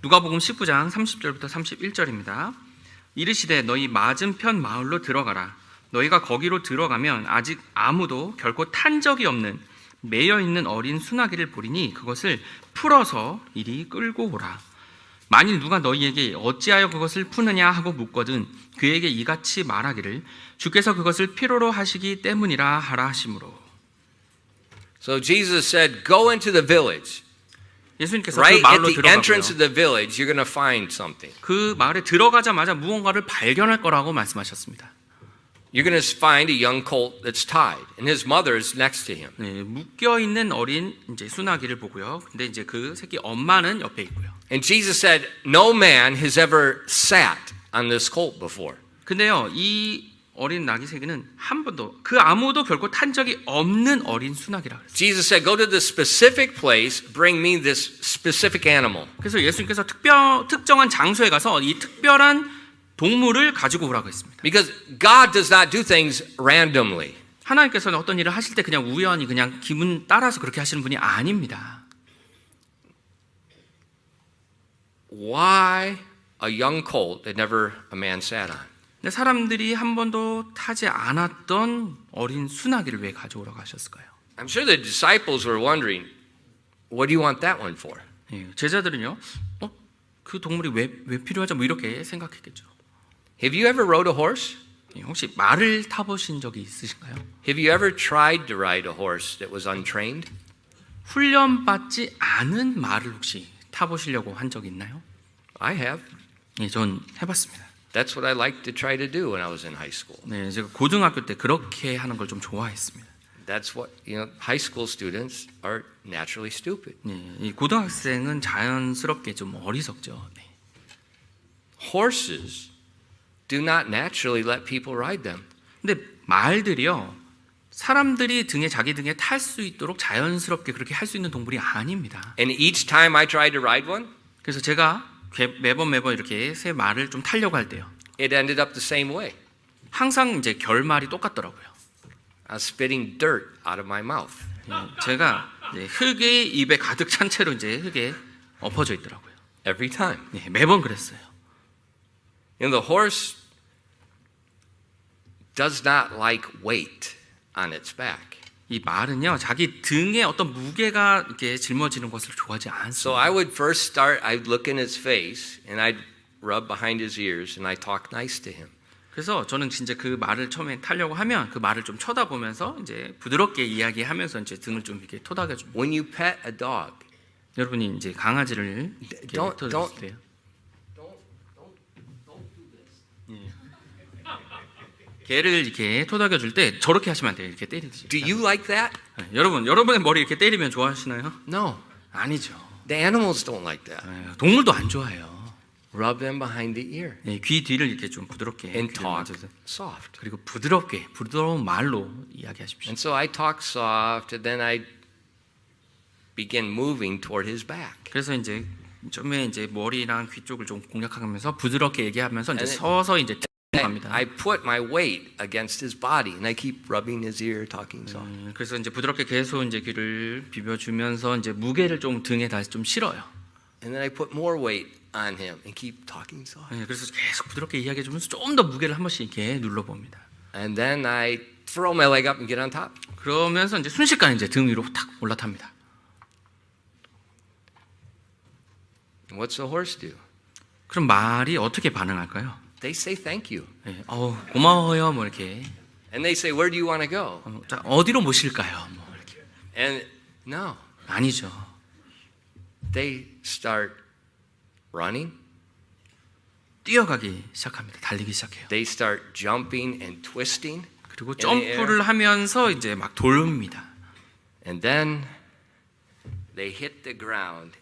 누가복음 19장 30절부터 31절입니다. 이르시되 너희 맞은편 마을로 들어가라. 너희가 거기로 들어가면 아직 아무도 결코 탄 적이 없는 매여 있는 어린 수나기를 보리니 그것을 풀어서 이리 끌고 오라. 만일 누가 너희에게 어찌하여 그것을 푸느냐 하고 묻거든 그에게 이같이 말하기를 주께서 그것을 필요로 하시기 때문이라 하라 하시므로. So Jesus said, Go into the village. 예수님께서 Right 그 at 마을로 the entrance 들어가고요. of the village, you're going to find something. 그 마을에 들어가자마자 무언가를 발견할 거라고 말씀하셨습니다. You're going to find a young colt that's tied, and his mother is next to him. 네, 묶여 있는 어린 수나기를 보고요. 근데 그 새끼 엄마는 옆에 있고요. And Jesus said, No man has ever sat on this colt before. 근데요, 이 어린 나귀 새끼는 한 번도 아무도 결코 탄 적이 없는 어린 수나기라 그랬어요. Jesus said, Go to this specific place, bring me this specific animal. 그래서 예수님께서 특정한 장소에 가서 이 특별한 동물을 가지고 오라고 했습니다. Because God does not do things randomly. 하나님께서는 어떤 일을 하실 때 그냥 우연히 그냥 기분 따라서 그렇게 하시는 분이 아닙니다. why a young colt that never a man sat on? 근데 사람들이 한 번도 타지 않았던 어린 수나기를 왜 가져오러 가셨을까요? I'm sure the disciples were wondering, what do you want that one for? 예, 제자들은요, 그 동물이 왜 필요하죠? 뭐 이렇게 생각했겠죠. Have you ever rode a horse? 예, 혹시 말을 타보신 적이 있으신가요? Have you ever tried to ride a horse that was untrained? 훈련받지 않은 말을 혹시 타보시려고 한 적이 있나요? I have. 예, 전 해봤습니다. That's what I liked to try to do when I was in high school. 네, 제가 고등학교 때 그렇게 하는 걸 좀 좋아했습니다. That's what, high school students are naturally stupid. 네, 이 고등학생은 자연스럽게 좀 어리석죠. 네. Horses do not naturally let people ride them. 근데 말들이요, 사람들이 자기 등에 탈 수 있도록 자연스럽게 그렇게 할 수 있는 동물이 아닙니다. And each time I tried to ride one, 그래서 제가 매번 이렇게 새 말을 좀 타려고 할 때요, it ended up the same way. 항상 이제 결말이 똑같더라고요. I was spitting dirt out of my mouth. 제가 이제 흙이 입에 가득 찬 채로 이제 흙에 엎어져 있더라고요. Every time. 네, 매번 그랬어요. The horse does not like weight on its back. 이 말은요, 자기 등에 어떤 무게가 이렇게 짊어지는 것을 좋아하지 So 않습니다. I would first start, I'd look in his face and I'd rub behind his ears and I'd talk nice to him. 그래서 저는 진짜 그 말을 처음에 타려고 하면 그 말을 좀 쳐다보면서 이제 부드럽게 이야기하면서 이제 등을 좀 이렇게 토닥여줍니다. When you pet a dog, 여러분이 이제 강아지를 이렇게 Don't- 토닥였을 때요. 개를 이렇게 토닥여줄 때 저렇게 하시면 안 돼요. 이렇게 때리듯이. do you like that? 네, 여러분의 머리 이렇게 때리면 좋아하시나요? No. 아니죠. The animals don't like that. 네, 동물도 안 좋아해요. Rub them behind the ear 네, 귀 뒤를 이렇게 좀 부드럽게 and 귀를 talk 만져서, soft. 그리고 부드러운 말로 이야기하십시오. And so I talk soft and then I begin moving toward his back. 그래서 이제 처음에 이제 머리랑 귀 쪽을 좀 공략하면서 부드럽게 얘기하면서 이제 And 서서 이제 갑니다. I put my weight against his body and I keep rubbing his ear, talking soft. 그래서 이제 부드럽게 계속 이제 귀를 비벼주면서 이제 무게를 좀 등에 다시 좀 실어요. And then I put more weight on him and keep talking soft. 네, 그래서 계속 부드럽게 이야기해주면서 좀 더 무게를 한 번씩 이렇게 눌러봅니다. And then I throw my leg up and get on top. 그러면서 이제 순식간에 이제 등 위로 탁 올라탑니다. And what's the horse do? 그럼 말이 어떻게 반응할까요? They say thank you. 네, 고마워요, 뭐 이렇게. And they say, where do you want to go? 자, 어디로 모실까요? 뭐 이렇게. And no, 아니죠. they start running. 뛰어가기 시작합니다. 달리기 시작해요. They start jumping and twisting. 그리고 in the 점프를 하면서 이제 막 돌립니다. And then they hit the ground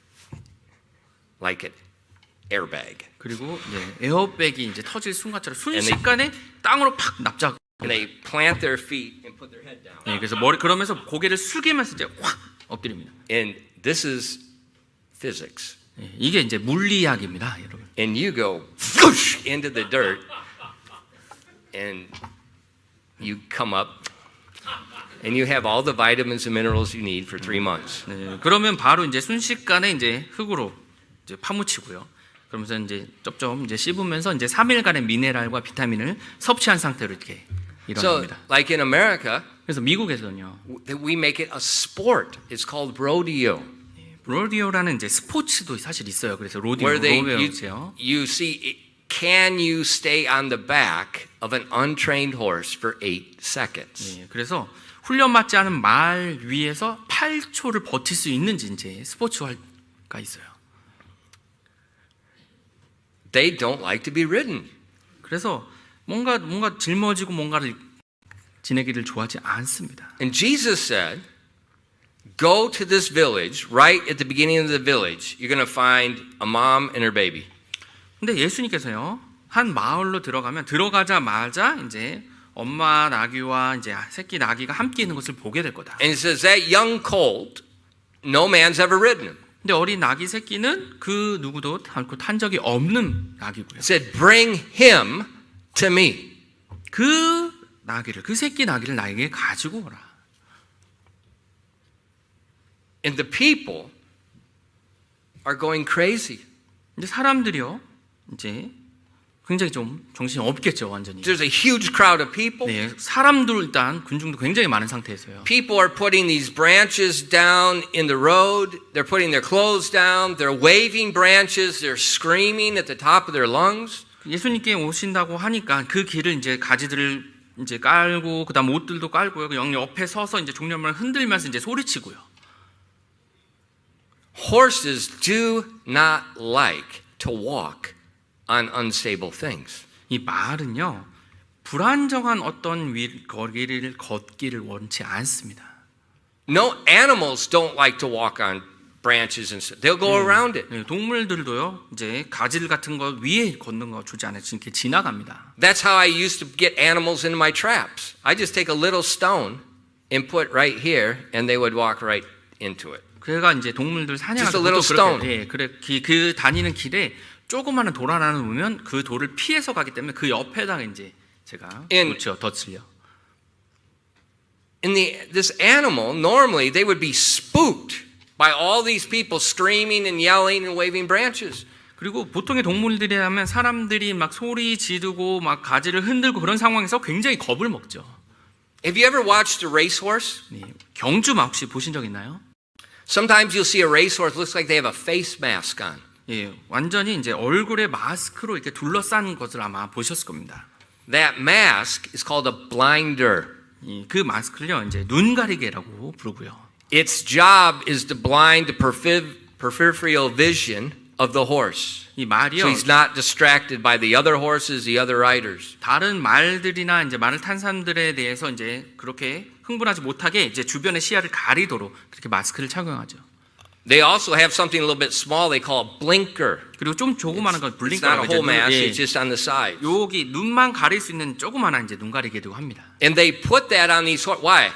like an airbag. 그리고 에어백이 이제 터질 순간처럼 순식간에 땅으로 팍 납작. And they plant their feet and put their head down. 네, 그래서 그러면서 고개를 숙이면서 이제 확 엎드립니다. And this is physics. 네, 이게 이제 물리학입니다, 여러분. And you go whoosh into the dirt and you come up and you have all the vitamins and minerals you need for 3 months. 네, 그러면 바로 이제 순식간에 이제 흙으로 이제 파묻히고요. 그러면서 이제 쩝쩝 이제 씹으면서 이제 3일간의 미네랄과 비타민을 섭취한 상태로 이렇게 So, 일어납니다. like in America, 그래서 미국에서는요, we make it a sport. It's called rodeo, 로디오라는 이제 스포츠도 사실 있어요. 그래서 where 로데오세요. you see, can you stay on the back of an untrained horse for 8 seconds? 네, 그래서 훈련받지 않은 말 위에서 8초를 버틸 수 있는지 이제 스포츠가 있어요. They don't like to be ridden. 그래서 뭔가 짊어지고 뭔가를 지내기를 좋아하지 않습니다. And Jesus said, go to this village, right at the beginning of the village, you're going to find a mom and her baby. 근데 예수님께서요, 한 마을로 들어가자마자 이제 엄마 나귀와 이제 새끼 나귀가 함께 있는 것을 보게 될 거다. And it says that young colt, no man's ever ridden him. 근데 어린 나귀 새끼는 그 누구도 탄 적이 없는 나귀고요. It said, bring him to me. 그 새끼 나귀를 나에게 가지고 오라. And the people are going crazy. 이제 사람들이요, 이제 굉장히 좀 정신이 없겠죠, 완전히. There's a huge crowd of people. 네, 사람들 일단 군중도 굉장히 많은 상태에서요. People are putting these branches down in the road. They're putting their clothes down. They're waving branches. They're screaming at the top of their lungs. 예수님께 오신다고 하니까 그 길을 이제 가지들을 이제 깔고 그다음 옷들도 깔고요. 영 옆에 서서 이제 종려만을 흔들면서 이제 소리치고요. Horses do not like to walk on unstable things. 이 말은요, 불안정한 어떤 거리를 걷기를 원치 않습니다. No, animals don't like to walk on branches and stuff. They'll go around it. 네, 동물들도요, 이제 가지들 같은 거 위에 걷는 거 주지 않아요. 이렇게 지나갑니다. That's how I used to get animals into my traps. I just take a little stone and put right here, and they would walk right into it. 그가 이제 동물들 사냥할 Just a 때 little stone. 그렇게, 예, 그래 그 다니는 길에 조그마한 돌 하나를 놓으면 그 돌을 피해서 가기 때문에 그 옆에다가 이제 제가 놓죠, 덫을요. And this animal, normally they would be spooked by all these people screaming and yelling and waving branches. 그리고 보통의 동물들이라면 사람들이 막 소리 지르고 막 가지를 흔들고 그런 상황에서 굉장히 겁을 먹죠. Have you ever watched a racehorse? 네, 경주마 혹시 보신 적 있나요? Sometimes you'll see a racehorse looks like they have a face mask on. 예, 완전히 이제 얼굴에 마스크로 이렇게 둘러싼 것을 아마 보셨을 겁니다. That mask is called a blinder. 그 마스크를요, 이제 눈가리개라고 부르고요. Its job is to blind the peripheral vision of the horse. 이 말이요, So he's not distracted by the other horses, the other riders. 다른 말들이나 이제 말을 탄 사람들에 대해서 이제 그렇게 흥분하지 못하게 이제 주변의 시야를 가리도록 그렇게 마스크를 착용하죠. They also have something a little bit small they call a blinker. 그리고 좀 조그마한 건 It's not 블링커라고 a whole mask, 예, it's just on the side. 여기 눈만 가릴 수 있는 조그마한 이제 눈가리개도 합니다. And they put that on these horses. Why?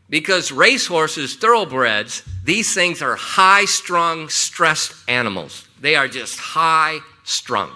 Because racehorses, thoroughbreds, these things are high-strung, stressed animals. They are just high-strung.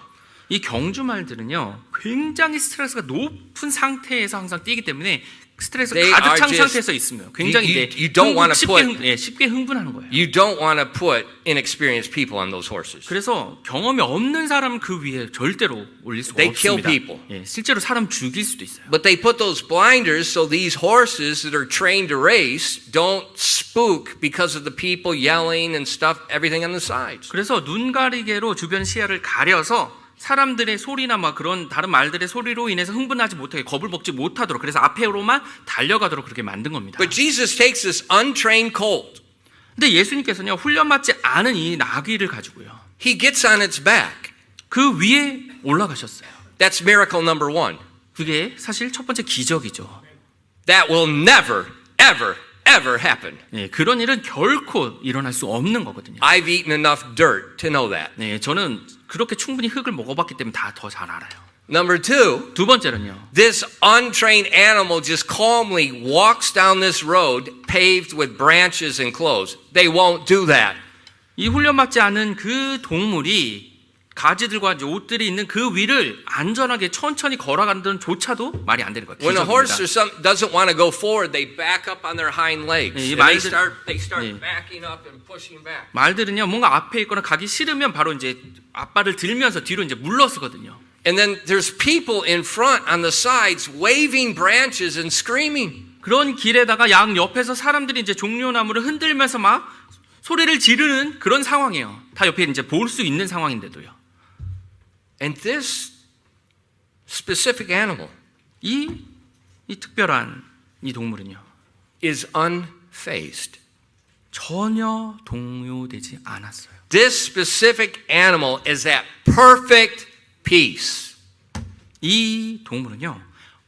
이 경주말들은요, 굉장히 스트레스가 높은 상태에서 항상 뛰기 때문에 스트레스 They 가득 are 찬 just- 상태에서 있으면 굉장히 you don't wanna put- 쉽게 흥분하는 거예요. You don't want to put inexperienced people on those horses. 그래서 경험이 없는 사람은 그 위에 절대로 올릴 수가 They kill 없습니다. people. 예, 실제로 사람 죽일 수도 있어요. But they put those blinders so these horses that are trained to race don't spook because of the people yelling and stuff, everything on the sides. 그래서 눈가리개로 주변 시야를 가려서 사람들의 소리나 막 그런 다른 말들의 소리로 인해서 흥분하지 못하게 겁을 먹지 못하도록 그래서 앞으로만 달려가도록 그렇게 만든 겁니다. But Jesus takes this untrained colt. 근데 예수님께서는요, 훈련받지 않은 이 나귀를 가지고요, He gets on its back. 그 위에 올라가셨어요. That's miracle number one. 그게 사실 첫 번째 기적이죠. That will never, ever, ever happen. 네, 그런 일은 결코 일어날 수 없는 거거든요. I've eaten enough dirt to know that. 네, 저는 그렇게 충분히 흙을 먹어봤기 때문에 다 더 잘 알아요. Number two, 두 번째는요, this untrained animal just calmly walks down this road paved with branches and clothes. They won't do that. 이 훈련받지 않은 그 동물이 가지들과 이제 옷들이 있는 그 위를 안전하게 천천히 걸어가는 조차도 말이 안 되는 거예요. When a horse or 기적입니다. doesn't want to go forward, they back up on their hind legs. 이 And 말들- they start 네. backing up and pushing back. 말들은요, 뭔가 앞에 있거나 가기 싫으면 바로 이제 앞발을 들면서 뒤로 이제 물러서거든요. And then there's people in front on the sides waving branches and screaming. 그런 길에다가 양 옆에서 사람들이 이제 종려나무를 흔들면서 막 소리를 지르는 그런 상황이에요. 다 옆에 이제 볼 수 있는 상황인데도요. And this specific animal 이 특별한 이 동물은요, is unfazed. 전혀 동요되지 않았어요. This specific animal is at perfect peace. 이 동물은요,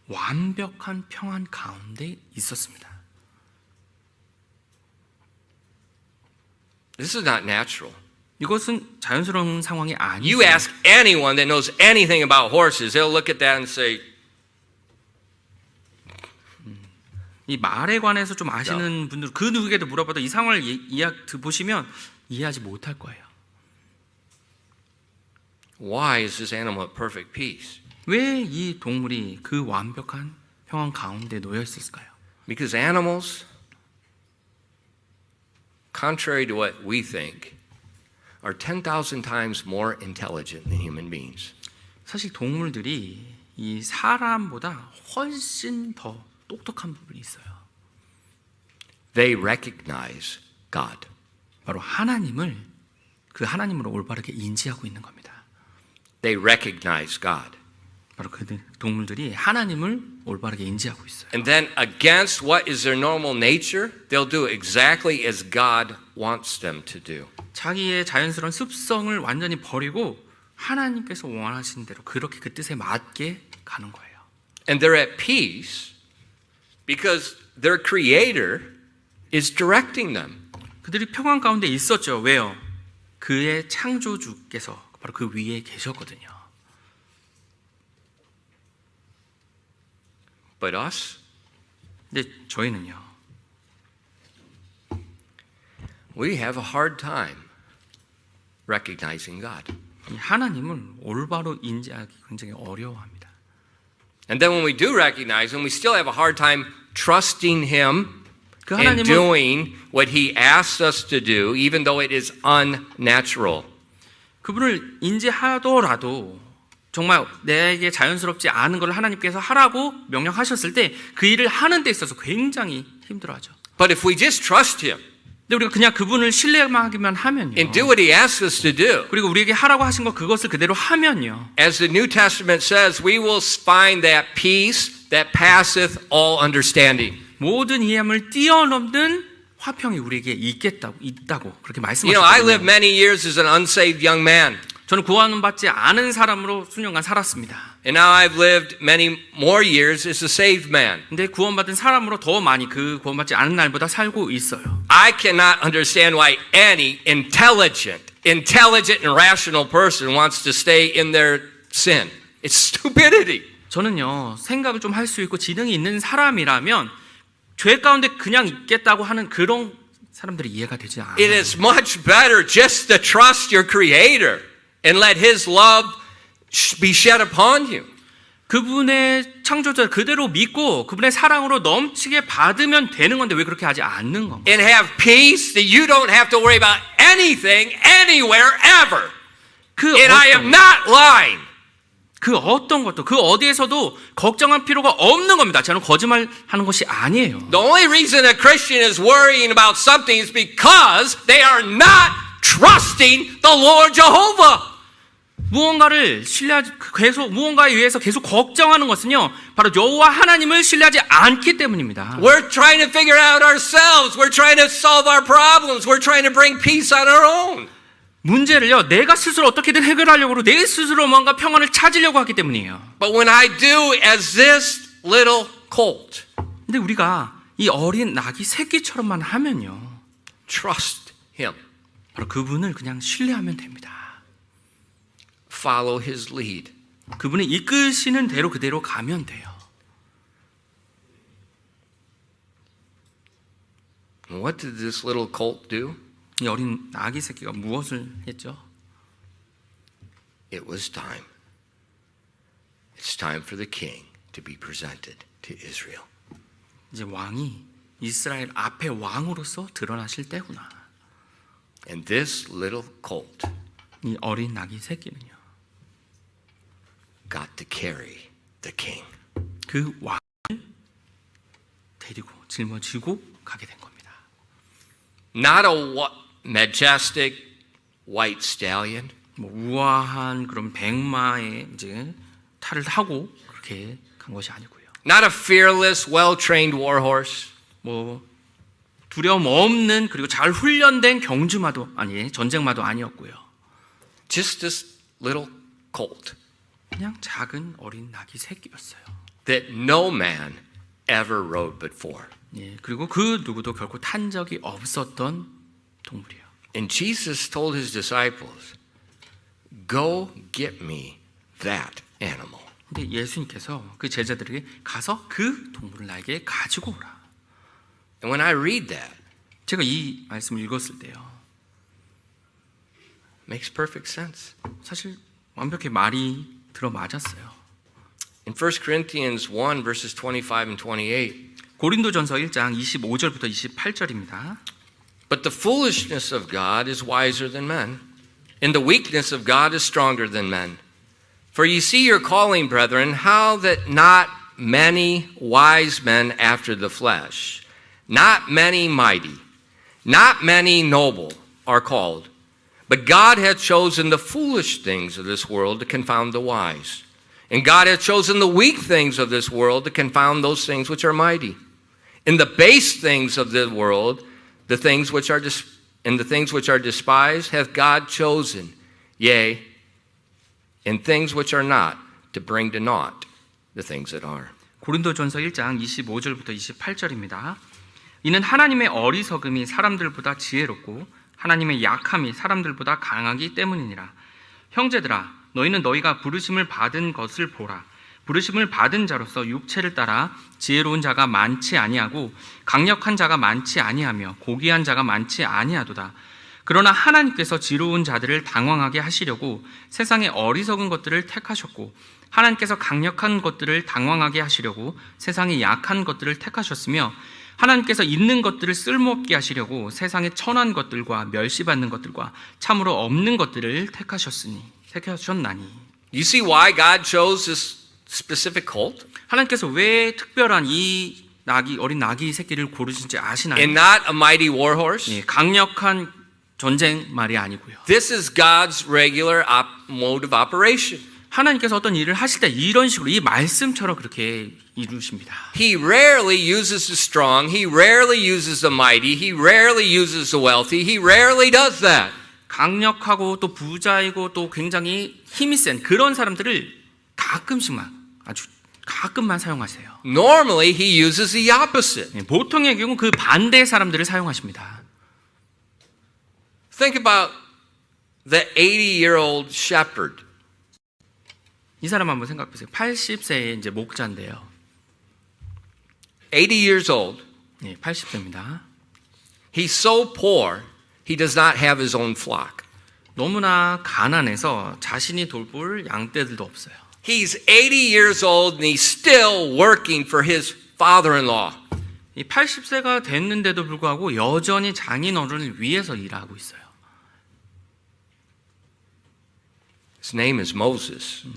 완벽한 평안 가운데 있었습니다. This is not natural. 이것은 자연스러운 상황이 You 아니에요. ask anyone that knows anything about horses, they'll look at that and say, 이 말에 관해서 좀 아시는 분들 그 누구에게도 물어봐도 이 상황을 보시면 이해하지 못할 거예요. why is this animal at perfect peace? 왜 이 동물이 그 완벽한 평안 가운데 놓여 있었을까요? Because animals, contrary to what we think, are 10,000 times more intelligent than human beings. 사실 동물들이 이 사람보다 훨씬 더 똑똑한 부분이 있어요. They recognize God. 바로 하나님을 그 하나님으로 올바르게 인지하고 있는 겁니다. They recognize God. 바로 그 동물들이 하나님을 올바르게 인지하고 있어요. And then against what is their normal nature, they'll do exactly as God wants them to do. 자기의 자연스러운 습성을 완전히 버리고 하나님께서 원하시는 대로 그렇게 그 뜻에 맞게 가는 거예요. And they're at peace because their creator is directing them. 그들이 평안 가운데 있었죠. 왜요? 그의 창조주께서 바로 그 위에 계셨거든요. But us, 근데 저희는요. we have a hard time recognizing God. 이 하나님을 올바로 인지하기 굉장히 어려워합니다. And then when we do recognize him, we still have a hard time trusting him 그 and 하나님을 doing what he asks us to do, even though it is unnatural. 그분을 인지하더라도 정말 내게 자연스럽지 않은 걸 하나님께서 하라고 명령하셨을 때 그 일을 하는 데 있어서 굉장히 힘들어하죠. But if we just trust him 근데 우리가 그냥 그분을 신뢰하기만 하면요. and do what he asks us to do, 그리고 우리에게 하라고 하신 거 그것을 그대로 하면요. as the New Testament says, we will find that peace that passeth all understanding. 모든 이해함을 뛰어넘는 화평이 우리에게 있다고 그렇게 You know, I lived 말씀하셨거든요. many years as an unsaved young man, 저는 구원받지 않은 사람으로 수년간 살았습니다. and now I've lived many more years as a saved man. 근데 구원받은 사람으로 더 많이 그 구원받지 않은 날보다 살고 있어요. I cannot understand why any intelligent and rational person wants to stay in their sin. It's stupidity. 저는요, 생각을 좀 할 수 있고 지능이 있는 사람이라면 죄 가운데 그냥 있겠다고 하는 그런 사람들이 이해가 되지 않아요. It is much better just to trust your Creator and let His love be shed upon you. 그분의 창조자 그대로 믿고 그분의 사랑으로 넘치게 받으면 되는 건데 왜 그렇게 하지 않는 건가? And have peace that you don't have to worry about anything, anywhere, ever. And I am not lying. 그 어떤 것도 그 어디에서도 걱정할 필요가 없는 겁니다. 저는 거짓말하는 것이 아니에요. The only reason a Christian is worrying about something is because they are not trusting the Lord Jehovah. 무언가를 계속 무언가에 의해서 계속 걱정하는 것은요, 바로 여호와 하나님을 신뢰하지 않기 때문입니다. We're trying to figure out ourselves. We're trying to solve our problems. We're trying to bring peace on our own. 문제를요, 내가 스스로 어떻게든 해결하려고 하고 내 스스로 뭔가 평안을 찾으려고 하기 때문이에요. But when I do as this little colt, 근데 우리가 이 어린 낙이 새끼처럼만 하면요, trust him. 바로 그분을 그냥 신뢰하면 됩니다. Follow his lead. 그분이 이끄시는 대로 그대로 가면 돼요. And what did this little colt do? 이 어린 아기 새끼가 무엇을 했죠? It was time. It's time for the king to be presented to Israel. 이제 왕이 이스라엘 앞에 왕으로서 드러나실 때구나. And this little colt 이 어린 아기 새끼는요, got to carry the king. 그 왕을 데리고 짊어지고 가게 된 겁니다. Not a majestic white stallion. 뭐 우아한 그런 백마에 이제 탈을 타고 그렇게 간 것이 아니고요. Not a fearless, well-trained war horse. 뭐 두려움 없는 그리고 잘 훈련된 전쟁마도 아니었고요. Just this little colt 그냥 작은 어린 낙이 새끼였어요. that no man ever rode before. 예, 그리고 그 누구도 결코 탄 적이 없었던 동물이에요. And Jesus told his disciples, "Go get me that animal." 근데 예수님께서 그 제자들에게 가서 그 동물을 나에게 가지고 오라. And when I read that, 제가 이 말씀을 읽었을 때요, it makes perfect sense. 사실 완벽히 말이 들어맞았어요. In 1 Corinthians 1 verses 25 and 28, 고린도전서 1장 25절부터 28절입니다. but the foolishness of God is wiser than men, And the weakness of God is stronger than men. For ye see your calling, brethren, how that not many wise men after the flesh, not many mighty, not many noble are called. But God hath chosen the foolish things of this world to confound the wise. And God hath chosen the weak things of this world to confound those things which are mighty. And the base things of the world, the things which are despised, hath God chosen, yea, and things which are not, to bring to naught the things that are. 고린도전서 1장 25절부터 28절입니다. 이는 하나님의 어리석음이 사람들보다 지혜롭고 하나님의 약함이 사람들보다 강하기 때문이니라. 형제들아, 너희는 너희가 부르심을 받은 것을 보라. 부르심을 받은 자로서 육체를 따라 지혜로운 자가 많지 아니하고 강력한 자가 많지 아니하며 고귀한 자가 많지 아니하도다. 그러나 하나님께서 지혜로운 자들을 당황하게 하시려고 세상의 어리석은 것들을 택하셨고 하나님께서 강력한 것들을 당황하게 하시려고 세상의 약한 것들을 택하셨으며 하나님께서 있는 것들을 쓸모없게 하시려고 세상의 천한 것들과 멸시받는 것들과 참으로 없는 것들을 택하셨나니. You see why God chose this specific colt? 하나님께서 왜 특별한 이 어린 나귀 새끼를 고르신지 아시나요? And not a mighty war horse? 예, 강력한 전쟁 말이 아니고요. This is God's regular mode of operation. 하나님께서 어떤 일을 하실 때 이런 식으로 이 말씀처럼 그렇게 이루십니다. He rarely uses the strong. He rarely uses the mighty. He rarely uses the wealthy. He rarely does that. 강력하고 또 부자이고 또 굉장히 힘이 센 그런 사람들을 가끔씩만 아주 가끔만 사용하세요. Normally he uses the opposite. 보통의 경우 그 반대의 사람들을 사용하십니다. Think about the 80-year-old shepherd. 이 사람 한번 생각해 보세요. 80세의 이제 목자인데요. 80 years old. 네, 80세입니다. He's so poor, he does not have his own flock. 너무나 가난해서 자신이 돌볼 양떼들도 없어요. He's 80 years old and he's still working for his father-in-law. 이 80세가 됐는데도 불구하고 여전히 장인어른을 위해서 일하고 있어요. His name is Moses.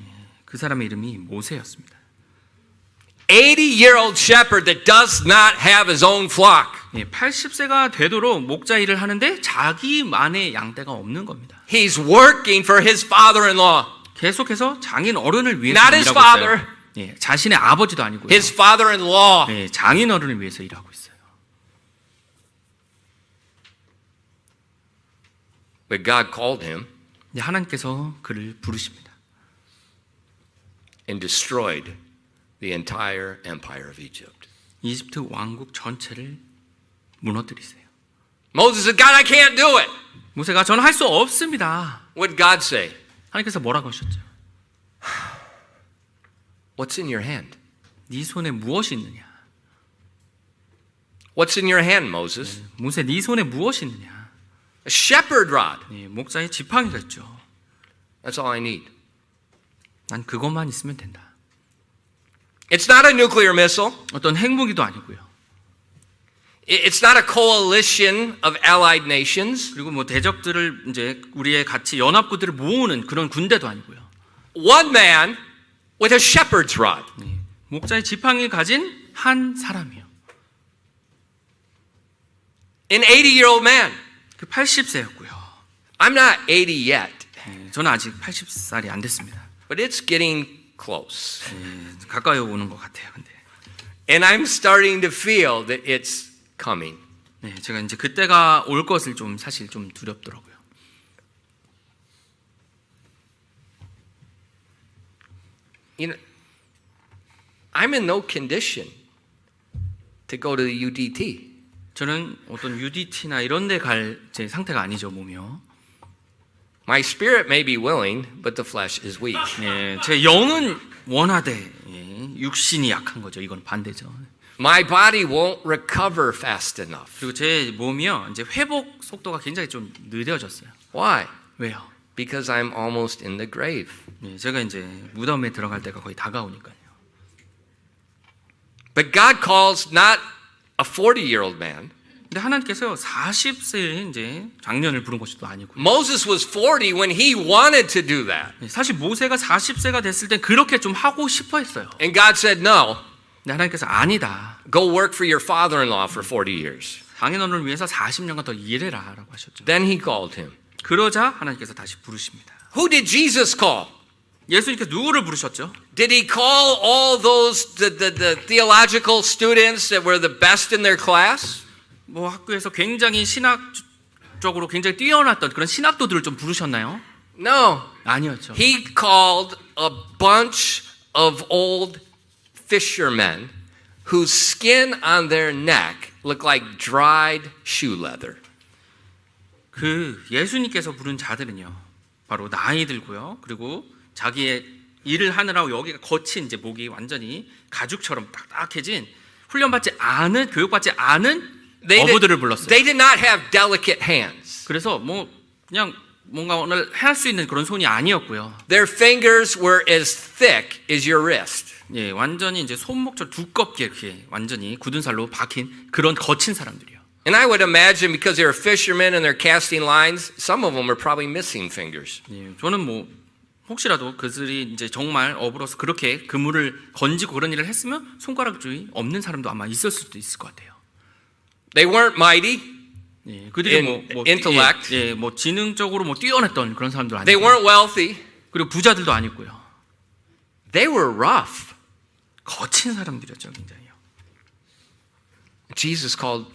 그 사람의 이름이 모세였습니다. 80-year-old shepherd that does not have his own flock. 80세가 되도록 목자 일을 하는데 자기만의 양떼가 없는 겁니다. He's working for his father-in-law. 계속해서 장인 어른을 위해서 Not his 일하고 father. 있어요. 자신의 아버지도 아니고요. His father-in-law. 장인 어른을 위해서 일하고 있어요. But God called him 하나님께서 그를 부르십니다. and destroyed the entire empire of Egypt. 이집트 왕국 전체를 무너뜨리세요. Moses said, God, I can't do it. 모세가 저는 할 수 없습니다. What did God say? 하나님께서 뭐라고 하셨죠? What's in your hand? 네 손에 무엇이 있느냐? What's in your hand, Moses? 모세, 네 손에 무엇이 있느냐? A shepherd rod. 목자의 지팡이가 있죠. That's all I need. 난 그것만 있으면 된다. It's not a nuclear missile. 어떤 핵무기도 아니고요. It's not a coalition of allied nations. 그리고 뭐 대적들을 이제 우리의 같이 연합군들을 모으는 그런 군대도 아니고요. One man with a shepherd's rod. 목자의 지팡이를 가진 한 사람이요. An 80-year-old man. 그 80세였고요. I'm not 80 yet, 저는 아직 80살이 안 됐습니다. but it's getting close. 가까이 오는 것 같아요. 근데 And I'm starting to feel that it's coming. 제가 이제 그때가 올 것을 좀 사실 좀 두렵더라고요. You know, I'm in no condition to go to the UDT. 저는 어떤 UDT나 이런 데 갈 제 상태가 아니죠, 몸이요. My spirit may be willing, but the flesh is weak. 제 영은 원하되 육신이 약한 거죠. 이건 반대죠. My body won't recover fast enough. 그리고 제 몸이요, 이제 회복 속도가 굉장히 좀 느려졌어요. Why? 왜요? Because I'm almost in the grave. 제가 이제 무덤에 들어갈 때가 거의 다가오니까요. But God calls not a 40-year-old man. 근데 하나님께서 40세에 이제 장년을 부른 것도 아니고요. Moses was 40 when he wanted to do that. 사실 모세가 40세가 됐을 때 그렇게 좀 하고 싶어 했어요. And God said, no, 근데 하나님께서 아니다. go work for your father-in-law for 40 years. 장인어른을 위해서 40년간 더 일해라 라고 하셨죠. Then he called him. 그러자 하나님께서 다시 부르십니다. Who did Jesus call? 예수님께서 누구를 부르셨죠? Did he call all those the theological students that were the best in their class? 뭐 학교에서 굉장히 신학적으로 굉장히 뛰어났던 그런 신학도들을 좀 부르셨나요? No. 아니었죠. He called a bunch of old fishermen whose skin on their neck looked like dried shoe leather. 그 예수님께서 부른 자들은요, 바로 나이 들고요, 그리고 자기의 일을 하느라고 여기가 거친 이제 목이 완전히 가죽처럼 딱딱해진 훈련받지 않은 교육받지 않은 어부들을 불렀어요. They did not have delicate hands. 그래서 뭐 그냥 뭔가 오늘 할 수 있는 그런 손이 아니었고요. Their fingers were as thick as your wrist. 예, 완전히 이제 손목처럼 두껍게 이렇게 완전히 굳은 살로 박힌 그런 거친 사람들이요. And I would imagine because they were fishermen and they're casting lines, some of them were probably missing fingers. 예, 저는 뭐 혹시라도 그들이 이제 정말 어부로서 그렇게 그물을 건지고 그런 일을 했으면 손가락줄이 없는 사람도 아마 있었을 수도 있을 것 같아요. They weren't mighty. 예, 그들이 In intellect. 예, 뭐 지능적으로 뭐 뛰어났던 그런 사람들 They 아니고, weren't wealthy. 그리고 부자들도 아니고요. They were rough. 거친 사람들이었죠, 굉장히요. Jesus called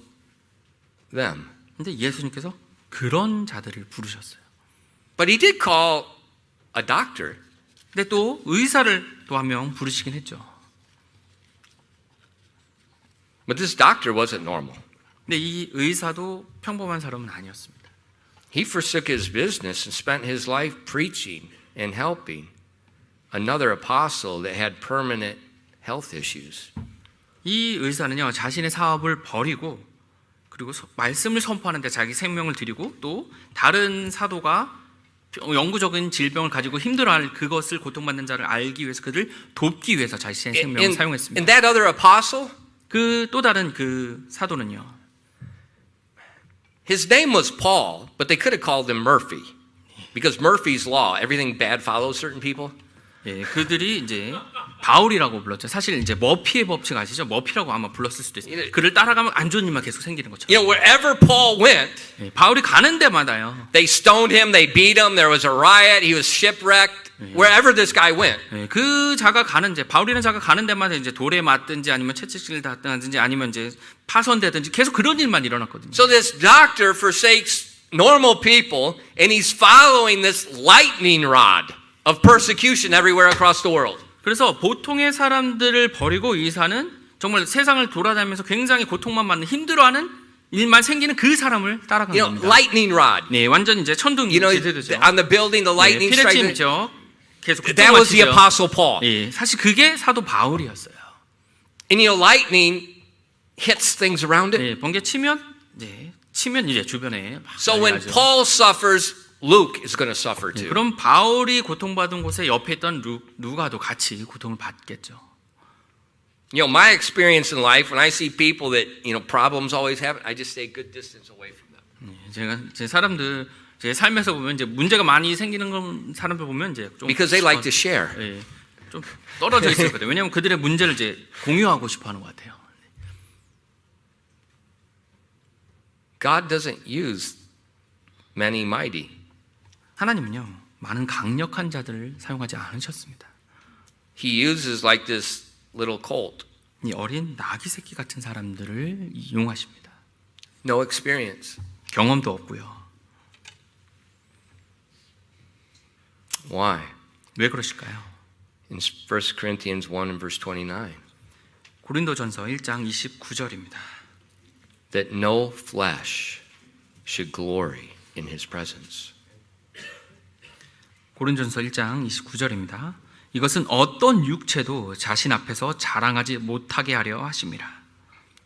them. 근데 예수님께서 그런 자들을 부르셨어요. But he did call a doctor. 근데 또 의사를 또 한 명 부르시긴 했죠. But this doctor wasn't normal. 근데 이 의사도 평범한 사람은 아니었습니다. He forsook his business and spent his life preaching and helping another apostle that had permanent health issues. 이 의사는요, 자신의 사업을 버리고 그리고 말씀을 선포하는데 자기 생명을 드리고 또 다른 사도가 영구적인 질병을 가지고 힘들어할 그것을 고통받는 자를 알기 위해서 그들을 돕기 위해서 자신의 생명을 And 사용했습니다. that other apostle, 그 또 다른 그 사도는요, his name was Paul, but they could have called him Murphy. Because Murphy's law, everything bad follows certain people. 예, 그들이 이제 바울이라고 불렀죠. 사실 이제 머피의 법칙 아시죠? 머피라고 아마 불렀을 수도 있어요. 그를 따라가면 안 좋은 일만 계속 생기는 You 것처럼. know, wherever Paul went, 예, 바울이 가는 데마다요. they stoned him, they beat him, there was a riot, he was shipwrecked. Wherever this guy went. 예, 그 자가 가는 데, 바울이라는 자가 가는 데마다 이제 돌에 맞든지 아니면 채찍질을 당하든지 아니면 이제 파손되든지 계속 그런 일만 일어났거든요. So this doctor forsakes normal people and he's following this lightning rod of persecution everywhere across the world. 그래서 보통의 사람들을 버리고 의사는 정말 세상을 돌아다니면서 굉장히 고통만 받는 힘들어하는 일만 생기는 그 사람을 따라간 You know, 겁니다. lightning rod. 네, 완전 이제 천둥 You know, 지대죠. on the building, the lightning strike. 피레침이죠. 계속 That was the 고통을 apostle Paul. 예, 사실 그게 사도 바울이었어요. And you know, lightning hits things around it. 예, 번개 치면 이제 주변에 막 So when 난리나죠. Paul suffers, Luke is going to suffer 예, too. 그럼 바울이 고통받은 곳에 옆에 있던 누가도 같이 고통을 받겠죠. You know, my experience in life, when I see people that, you know, problems always happen, I just stay a good distance away from them. 예, 제가 제 사람들 제 삶에서 보면 이제 문제가 많이 생기는 건 사람들 보면 이제 좀 Because they like to share. 예, 좀 떨어져 있을 거예요. 왜냐하면 그들의 문제를 이제 공유하고 싶어하는 것 같아요. God doesn't use many mighty. 하나님은요, 많은 강력한 자들을 사용하지 않으셨습니다. He uses like this little colt. 이 어린 나귀 새끼 같은 사람들을 이용하십니다. No experience. 경험도 없고요. Why? 왜 그러실까요? In 1 Corinthians 1 and verse 29. 고린도전서 1장 29절입니다. That no flesh should glory in his presence. 고린도전서 1장 29절입니다. 이것은 어떤 육체도 자신 앞에서 자랑하지 못하게 하려 하심이라.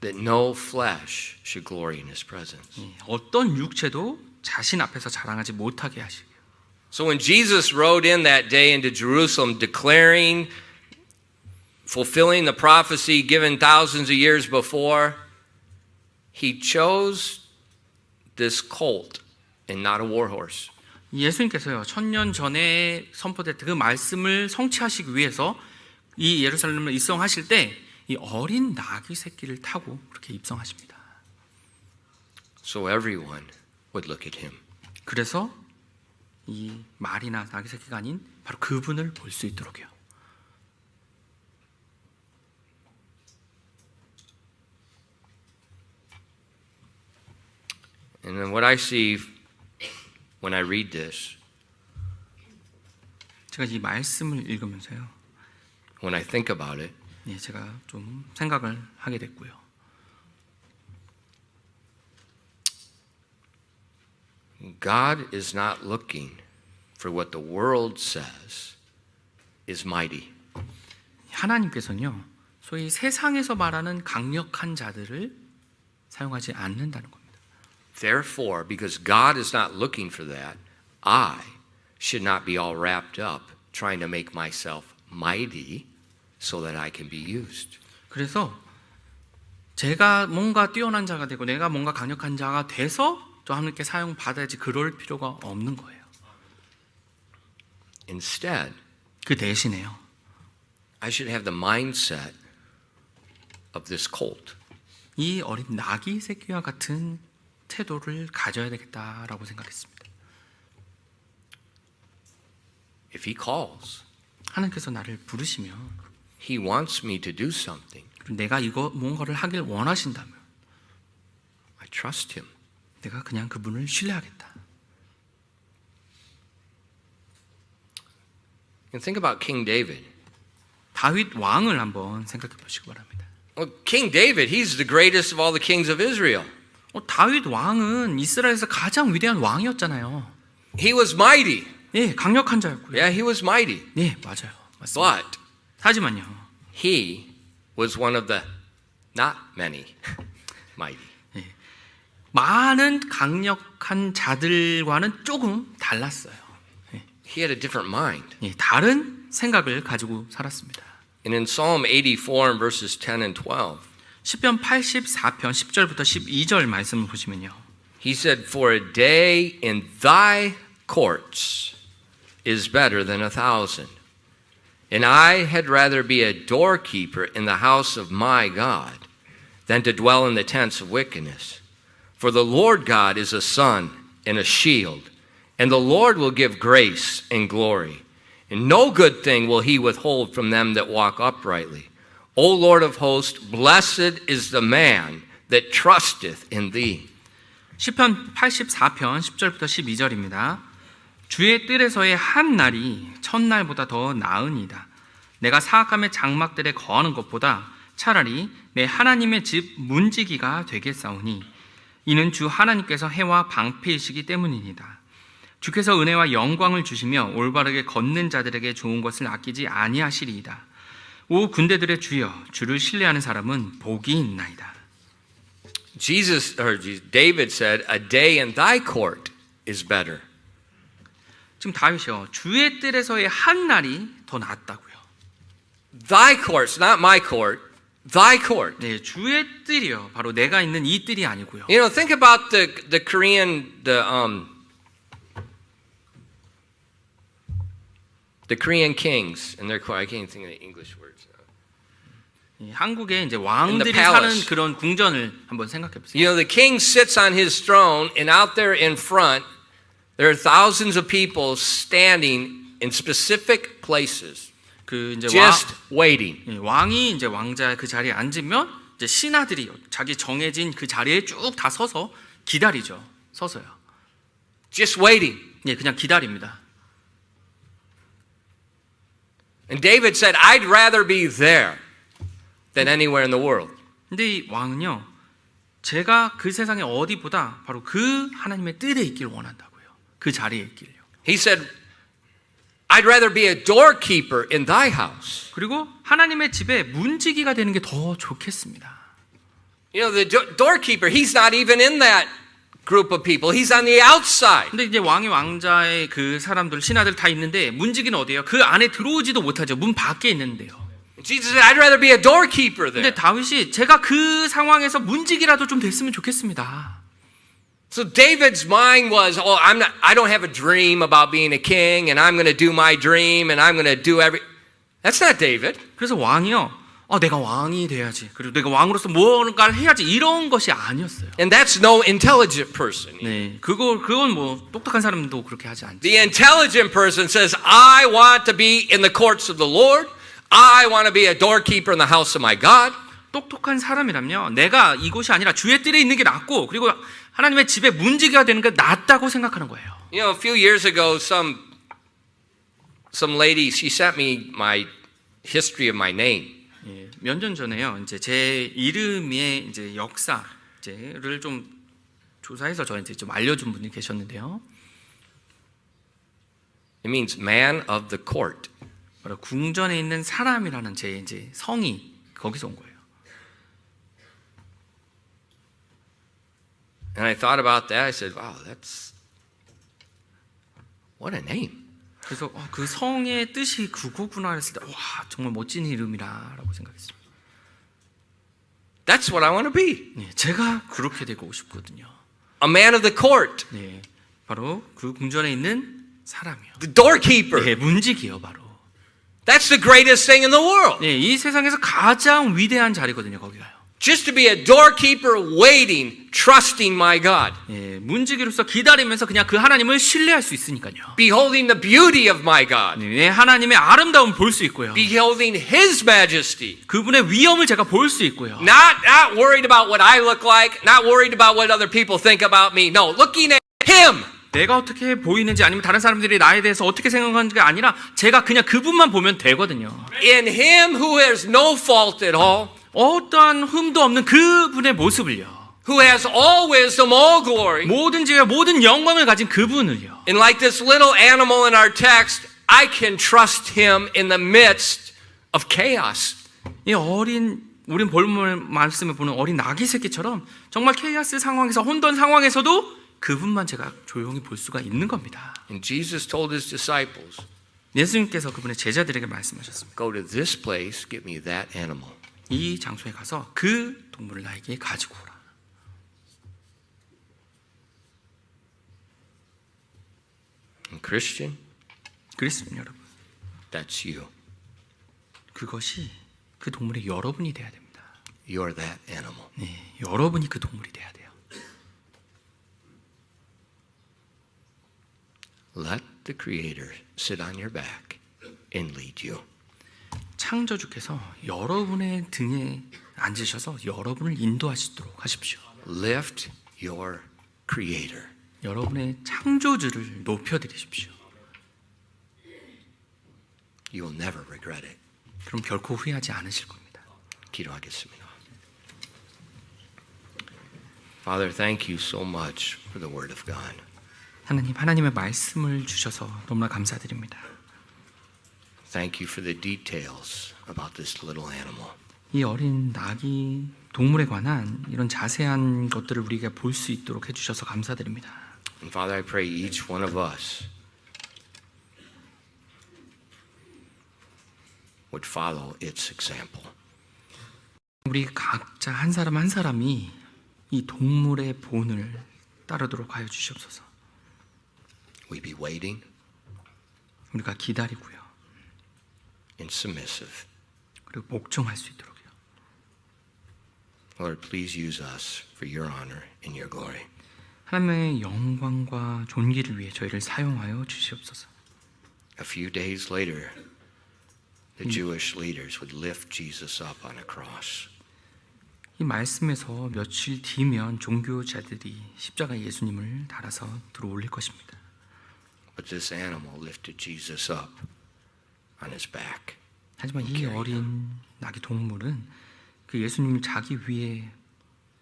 That no flesh should glory in his presence. 어떤 육체도 자신 앞에서 자랑하지 못하게 하시고. So when Jesus rode in that day into Jerusalem declaring, fulfilling the prophecy given thousands of years before, he chose this colt and not a war horse. 예수님께서요 1000년 전에 선포됐던 그 말씀을 성취하시기 위해서 이 예루살렘을 입성하실 때 이 어린 나귀 새끼를 타고 그렇게 입성하십니다. So everyone would look at him. 그래서 이 말이나 나귀 새끼가 아닌 바로 그분을 볼 수 있도록요. And then what I see when I read this, 제가 이 말씀을 읽으면서요. when I think about it, 예, 제가 좀 생각을 하게 됐고요. God is not looking for what the world says is mighty. 하나님께서는요. 소위 세상에서 말하는 강력한 자들을 사용하지 않는다는 겁니다. Therefore, because God is not looking for that, I should not be all wrapped up trying to make myself mighty so that I can be used. 그래서 제가 뭔가 뛰어난 자가 되고 내가 뭔가 강력한 자가 돼서 또 하나님께 사용받아야지 그럴 필요가 없는 거예요. Instead, 그 대신에요. I should have the mindset of this colt. 이 어린 나귀 새끼와 같은 태도를 가져야 되겠다라고 생각했습니다. If he calls, 하나님께서 나를 부르시면 he wants me to do something. 내가 이거 뭔가를 하길 원하신다면 I trust him. 내가 그냥 그분을 신뢰하겠다. And think about King David. 다윗 왕을 한번 생각해 보시기 바랍니다. Well, King David, he's the greatest of all the kings of Israel. 다윗 왕은 이스라엘에서 가장 위대한 왕이었잖아요. He was mighty. 예, 강력한 자였고요. Yeah, he was mighty. 예, 맞아요. 맞습니다. But 하지만요. he was one of the not many mighty. 많은 강력한 자들과는 조금 달랐어요. He had a different mind. 예, 다른 생각을 가지고 살았습니다. And in Psalm 84 and verses 10 and 12, 시편 84편 10절부터 12절 말씀을 보시면요. he said, For a day in thy courts is better than 1,000. And I had rather be a doorkeeper in the house of my God than to dwell in the tents of wickedness. For the Lord God is a sun and a shield, and the Lord will give grace and glory. And no good thing will he withhold from them that walk uprightly. O Lord of hosts, blessed is the man that trusteth in thee. 시편 84편 10절부터 12절입니다. 주의 뜰에서의 한 날이 천날보다 더 나으니이다. 내가 사악함의 장막들에 거하는 것보다 차라리 내 하나님의 집 문지기가 되겠사오니 이는 주 하나님께서 해와 방패이시기 때문이니이다. 주께서 은혜와 영광을 주시며 올바르게 걷는 자들에게 좋은 것을 아끼지 아니하시리이다. 오 군대들의 주여, 주를 신뢰하는 사람은 복이 있나이다. David said, a day in thy court is better. 지금 다윗이요, 주의 뜰에서의 한 날이 더 낫다고요. Thy courts, not my court, thy court. 네, 주의 뜰이요, 바로 내가 있는 이 뜰이 아니고요. You know, think about the Korean kings and their court. I can't think of the English words now. 한국에 이제 왕들이 In the 사는 palace. 그런 궁전을 한번 생각해 보세요. You know, the king sits on his throne, and out there in front, there are thousands of people standing in specific places, 그 이제 just waiting. 왕이 이제 왕자의 그 자리에 앉으면 이제 신하들이 자기 정해진 그 자리에 쭉 다 서서 기다리죠. 서서요. Just waiting. 예, 그냥 기다립니다. And David said, I'd rather be there than anywhere in the world. 근데 이 왕은요, 제가 그 세상의 어디보다 바로 그 하나님의 뜰에 있기를 원한다고요. 그 자리에 있기를요. He said, I'd rather be a doorkeeper in thy house. 그리고 하나님의 집에 문지기가 되는 게 더 좋겠습니다. You know, the doorkeeper, he's not even in that group of people. He's on the outside. 근데 이제 왕의 왕자의 그 사람들, 신하들 다 있는데 문지기는 어디예요? 그 안에 들어오지도 못하죠. 문 밖에 있는데요. Jesus said, I'd rather be a doorkeeper 근데 there. 다윗이 제가 그 상황에서 문지기라도 좀 됐으면 좋겠습니다. So David's mind was, oh, I don't have a dream about being a king, and I'm going to do my dream, and I'm going to do every. That's not David. 그래서 왕이요. 내가 왕이 돼야지. 그리고 내가 왕으로서 무언가를 해야지. 이런 것이 아니었어요. And that's no intelligent person. 네, 그건 뭐 똑똑한 사람도 그렇게 하지 않죠. The intelligent person says, I want to be in the courts of the Lord. I want to be a doorkeeper in the house of my God. 똑똑한 사람이라면 내가 이곳이 아니라 주의 뜰에 있는 게 낫고 그리고 하나님의 집에 문지기가 되는 게 낫다고 생각하는 거예요. You know, a few years ago, some lady, she sent me my history of my name. 예, 몇 년 전에요. 이제 제 이름의 이제 역사를 좀 조사해서 저한테 좀 알려준 분이 계셨는데요. It means man of the court. 바로 궁전에 있는 사람이라는 제 이제 성이 거기서 온 거예요. And I thought about that. I said, wow, what a name. 그래서 그 성의 뜻이 그거구나 했을 때 와, 정말 멋진 이름이라고 생각했습니다. That's what I want to be. 네, 제가 그렇게 되고 싶거든요. A man of the court. 네, 바로 그 궁전에 있는 사람이요. The doorkeeper. 네, 문지기요, 바로. That's the greatest thing in the world. 네, 이 세상에서 가장 위대한 자리거든요, 거기가요. Just to be a doorkeeper waiting, trusting my God. 예, 문지기로서 기다리면서 그냥 그 하나님을 신뢰할 수 있으니까요. Beholding the beauty of my God. 네, 하나님의 아름다움을 볼 수 있고요. Beholding His majesty. 그분의 위엄을 제가 볼 수 있고요. Not worried about what I look like. Not worried about what other people think about me. No, looking at Him. 내가 어떻게 보이는지 아니면 다른 사람들이 나에 대해서 어떻게 생각하는지가 아니라 제가 그냥 그분만 보면 되거든요. In Him who has no fault at all. 어떠한 흠도 없는 그분의 모습을요. Who has all wisdom, all glory. 모든 지혜와 모든 영광을 가진 그분을요. And like this little animal in our text, I can trust Him in the midst of chaos. 이 우린 본문 말씀에 보는 어린 아기 새끼처럼 정말 케이아스 상황에서 혼돈 상황에서도 그분만 제가 조용히 볼 수가 있는 겁니다. And Jesus told His disciples, 예수님께서 그분의 제자들에게 말씀하셨습니다. go to this place, get me that animal. 이 장소에 가서 그 동물을 나에게 가지고 오라. And Christian, 그리스도인 여러분, that's you. 그것이 그 동물의 여러분이 돼야 됩니다. You're that animal. 네, 여러분이 그 동물이 돼야 돼요. Let the Creator sit on your back and lead you. 창조주께서 여러분의 등에 앉으셔서 여러분을 인도하시도록 하십시오. Lift your Creator. 여러분의 창조주를 높여드리십시오. You will never regret it. 그럼 결코 후회하지 않으실 겁니다. 기도하겠습니다. Father, thank you so much for the Word of God. 하나님, 하나님의 말씀을 주셔서 너무나 감사드립니다. Thank you for the details about this little animal. 이 어린 낙이 동물에 관한 이런 자세한 것들을 우리가 볼 수 있도록 해주셔서 감사드립니다. And Father, I pray each one of us would follow its example. 우리 각자 한 사람 한 사람이 이 동물의 본을 따르도록 하여 주시옵소서. We be waiting 우리가 기다리고요. and submissive. 그리고 복종할 수 있도록요. Lord, please use us for your honor and your glory. 하나님의 영광과 존귀를 위해 저희를 사용하여 주시옵소서. A few days later, the Jewish leaders would lift Jesus up on a cross. 이 말씀에서 며칠 뒤면 종교자들이 십자가에 예수님을 달아서 들어 올릴 것입니다. But this animal lifted Jesus up on his back. 하지만 이 어린 낙이 동물은 그 예수님을 자기 위에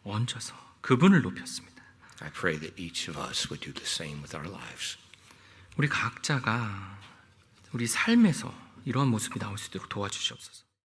얹어서 그분을 높였습니다. I pray that each of us would do the same with our lives. 우리 각자가 우리 삶에서 이러한 모습이 나올 수 있도록 도와주시옵소서.